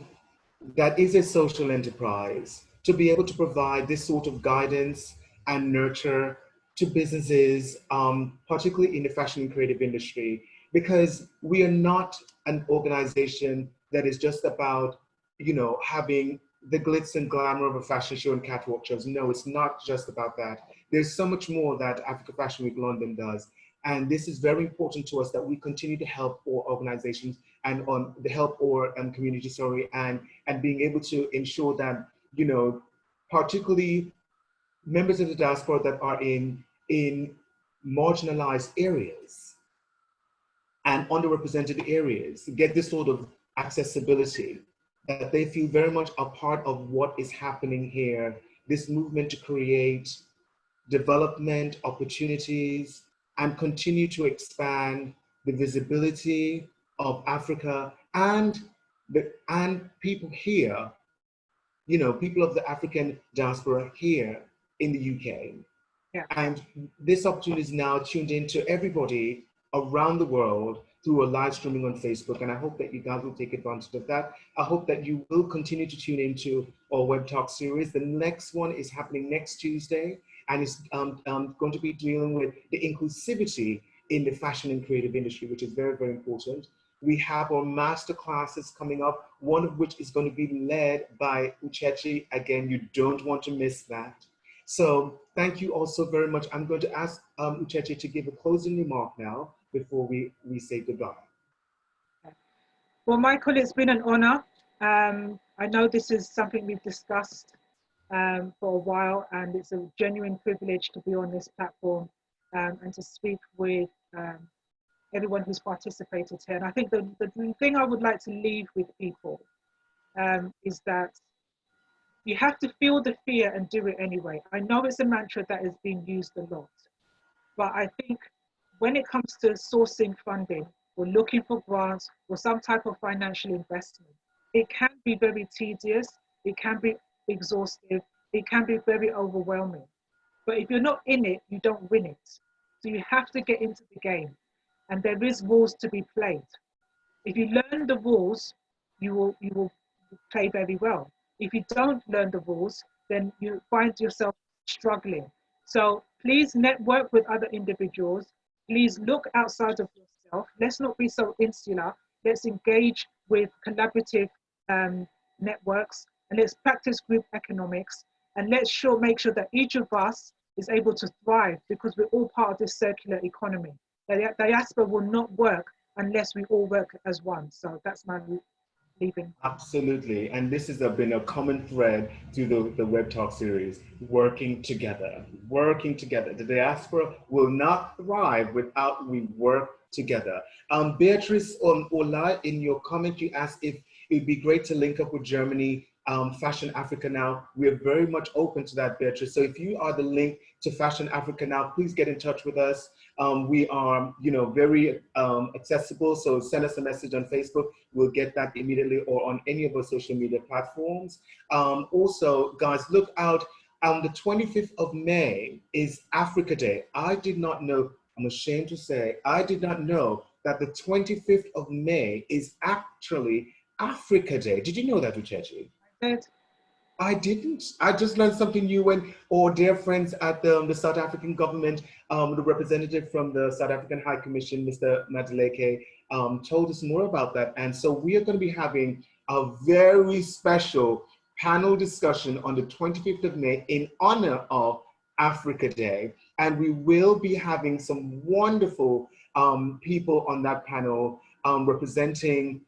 that is a social enterprise to be able to provide this sort of guidance and nurture to businesses, particularly in the fashion and creative industry, because we are not an organization that is just about, you know, having the glitz and glamour of a fashion show and catwalk shows. No, it's not just about that. There's so much more that Africa Fashion Week London does. And this is very important to us, that we continue to help our organizations and on the help our community, sorry, and being able to ensure that, you know, particularly members of the diaspora that are in marginalized areas and underrepresented areas get this sort of accessibility, that they feel very much a part of what is happening here, this movement to create development opportunities and continue to expand the visibility of Africa and people here, you know, people of the African diaspora here in the UK. Yeah. And this opportunity is now tuned into everybody around the world through a live streaming on Facebook. And I hope that you guys will take advantage of that. I hope that you will continue to tune into our Web Talk series. The next one is happening next Tuesday, and it's going to be dealing with the inclusivity in the fashion and creative industry, which is very, very important. We have our master classes coming up, one of which is going to be led by Uchechi. Again, you don't want to miss that. So thank you also very much. I'm going to ask Uchechi to give a closing remark now before we say goodbye. Well, Michael, it's been an honor. I know this is something we've discussed for a while, and it's a genuine privilege to be on this platform and to speak with everyone who's participated here. And I think the thing I would like to leave with people is that you have to feel the fear and do it anyway. I know it's a mantra that is being used a lot, but I think when it comes to sourcing funding or looking for grants or some type of financial investment, it can be very tedious, it can be exhaustive, it can be very overwhelming. But if you're not in it, you don't win it. So you have to get into the game, and there is rules to be played. If you learn the rules, you will play very well. If you don't learn the rules, then you find yourself struggling. So please network with other individuals. Please look outside of yourself. Let's not be so insular. Let's engage with collaborative networks, and let's practice group economics, and let's make sure that each of us is able to thrive, because we're all part of this circular economy. The diaspora will not work unless we all work as one. So that's my leaving. Absolutely. And this has been a common thread through the Web Talk series, working together, working together. The diaspora will not thrive without we work together. Beatrice Ola, in your comment, you asked if it'd be great to link up with Germany, Fashion Africa Now. We're very much open to that, Beatrice. So if you are the link to Fashion Africa Now, please get in touch with us. We are, very accessible. So send us a message on Facebook. We'll get that immediately, or on any of our social media platforms. Also, guys, look out. The 25th of May is Africa Day. I did not know, I'm ashamed to say, I did not know that the 25th of May is actually Africa Day. Did you know that, Uchechi? I did. I didn't. I just learned something new when our dear friends at the South African government, the representative from the South African High Commission, Mr. Madeleke, told us more about that. And so we are going to be having a very special panel discussion on the 25th of May in honor of Africa Day. And we will be having some wonderful people on that panel representing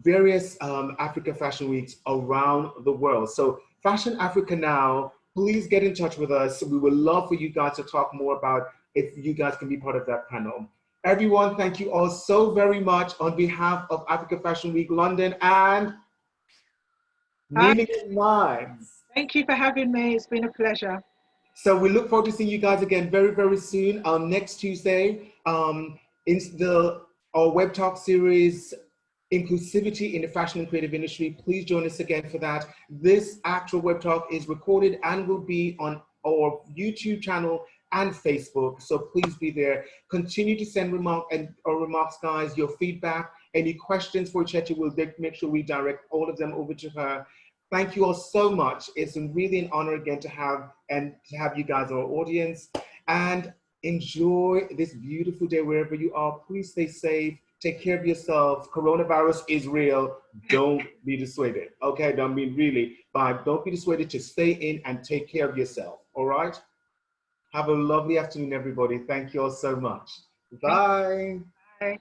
various Africa Fashion Weeks around the world. So Fashion Africa Now, please get in touch with us. We would love for you guys to talk more about if you guys can be part of that panel. Everyone, thank you all so very much on behalf of Africa Fashion Week London and Meaning in Minds. Thank you for having me. It's been a pleasure. So we look forward to seeing you guys again very, very soon. Next Tuesday, in our Web Talk series, Inclusivity in the Fashion and Creative Industry. Please join us again for that. This actual Web Talk is recorded and will be on our YouTube channel and Facebook. So please be there. Continue to send remarks, guys, your feedback, any questions for Uchechi. We'll make sure we direct all of them over to her. Thank you all so much. It's really an honor again to have you guys, our audience, and enjoy this beautiful day wherever you are. Please stay safe. Take care of yourself. Coronavirus is real. Don't be dissuaded. Okay, don't be don't be dissuaded to stay in and take care of yourself. All right? Have a lovely afternoon, everybody. Thank you all so much. Bye. Bye.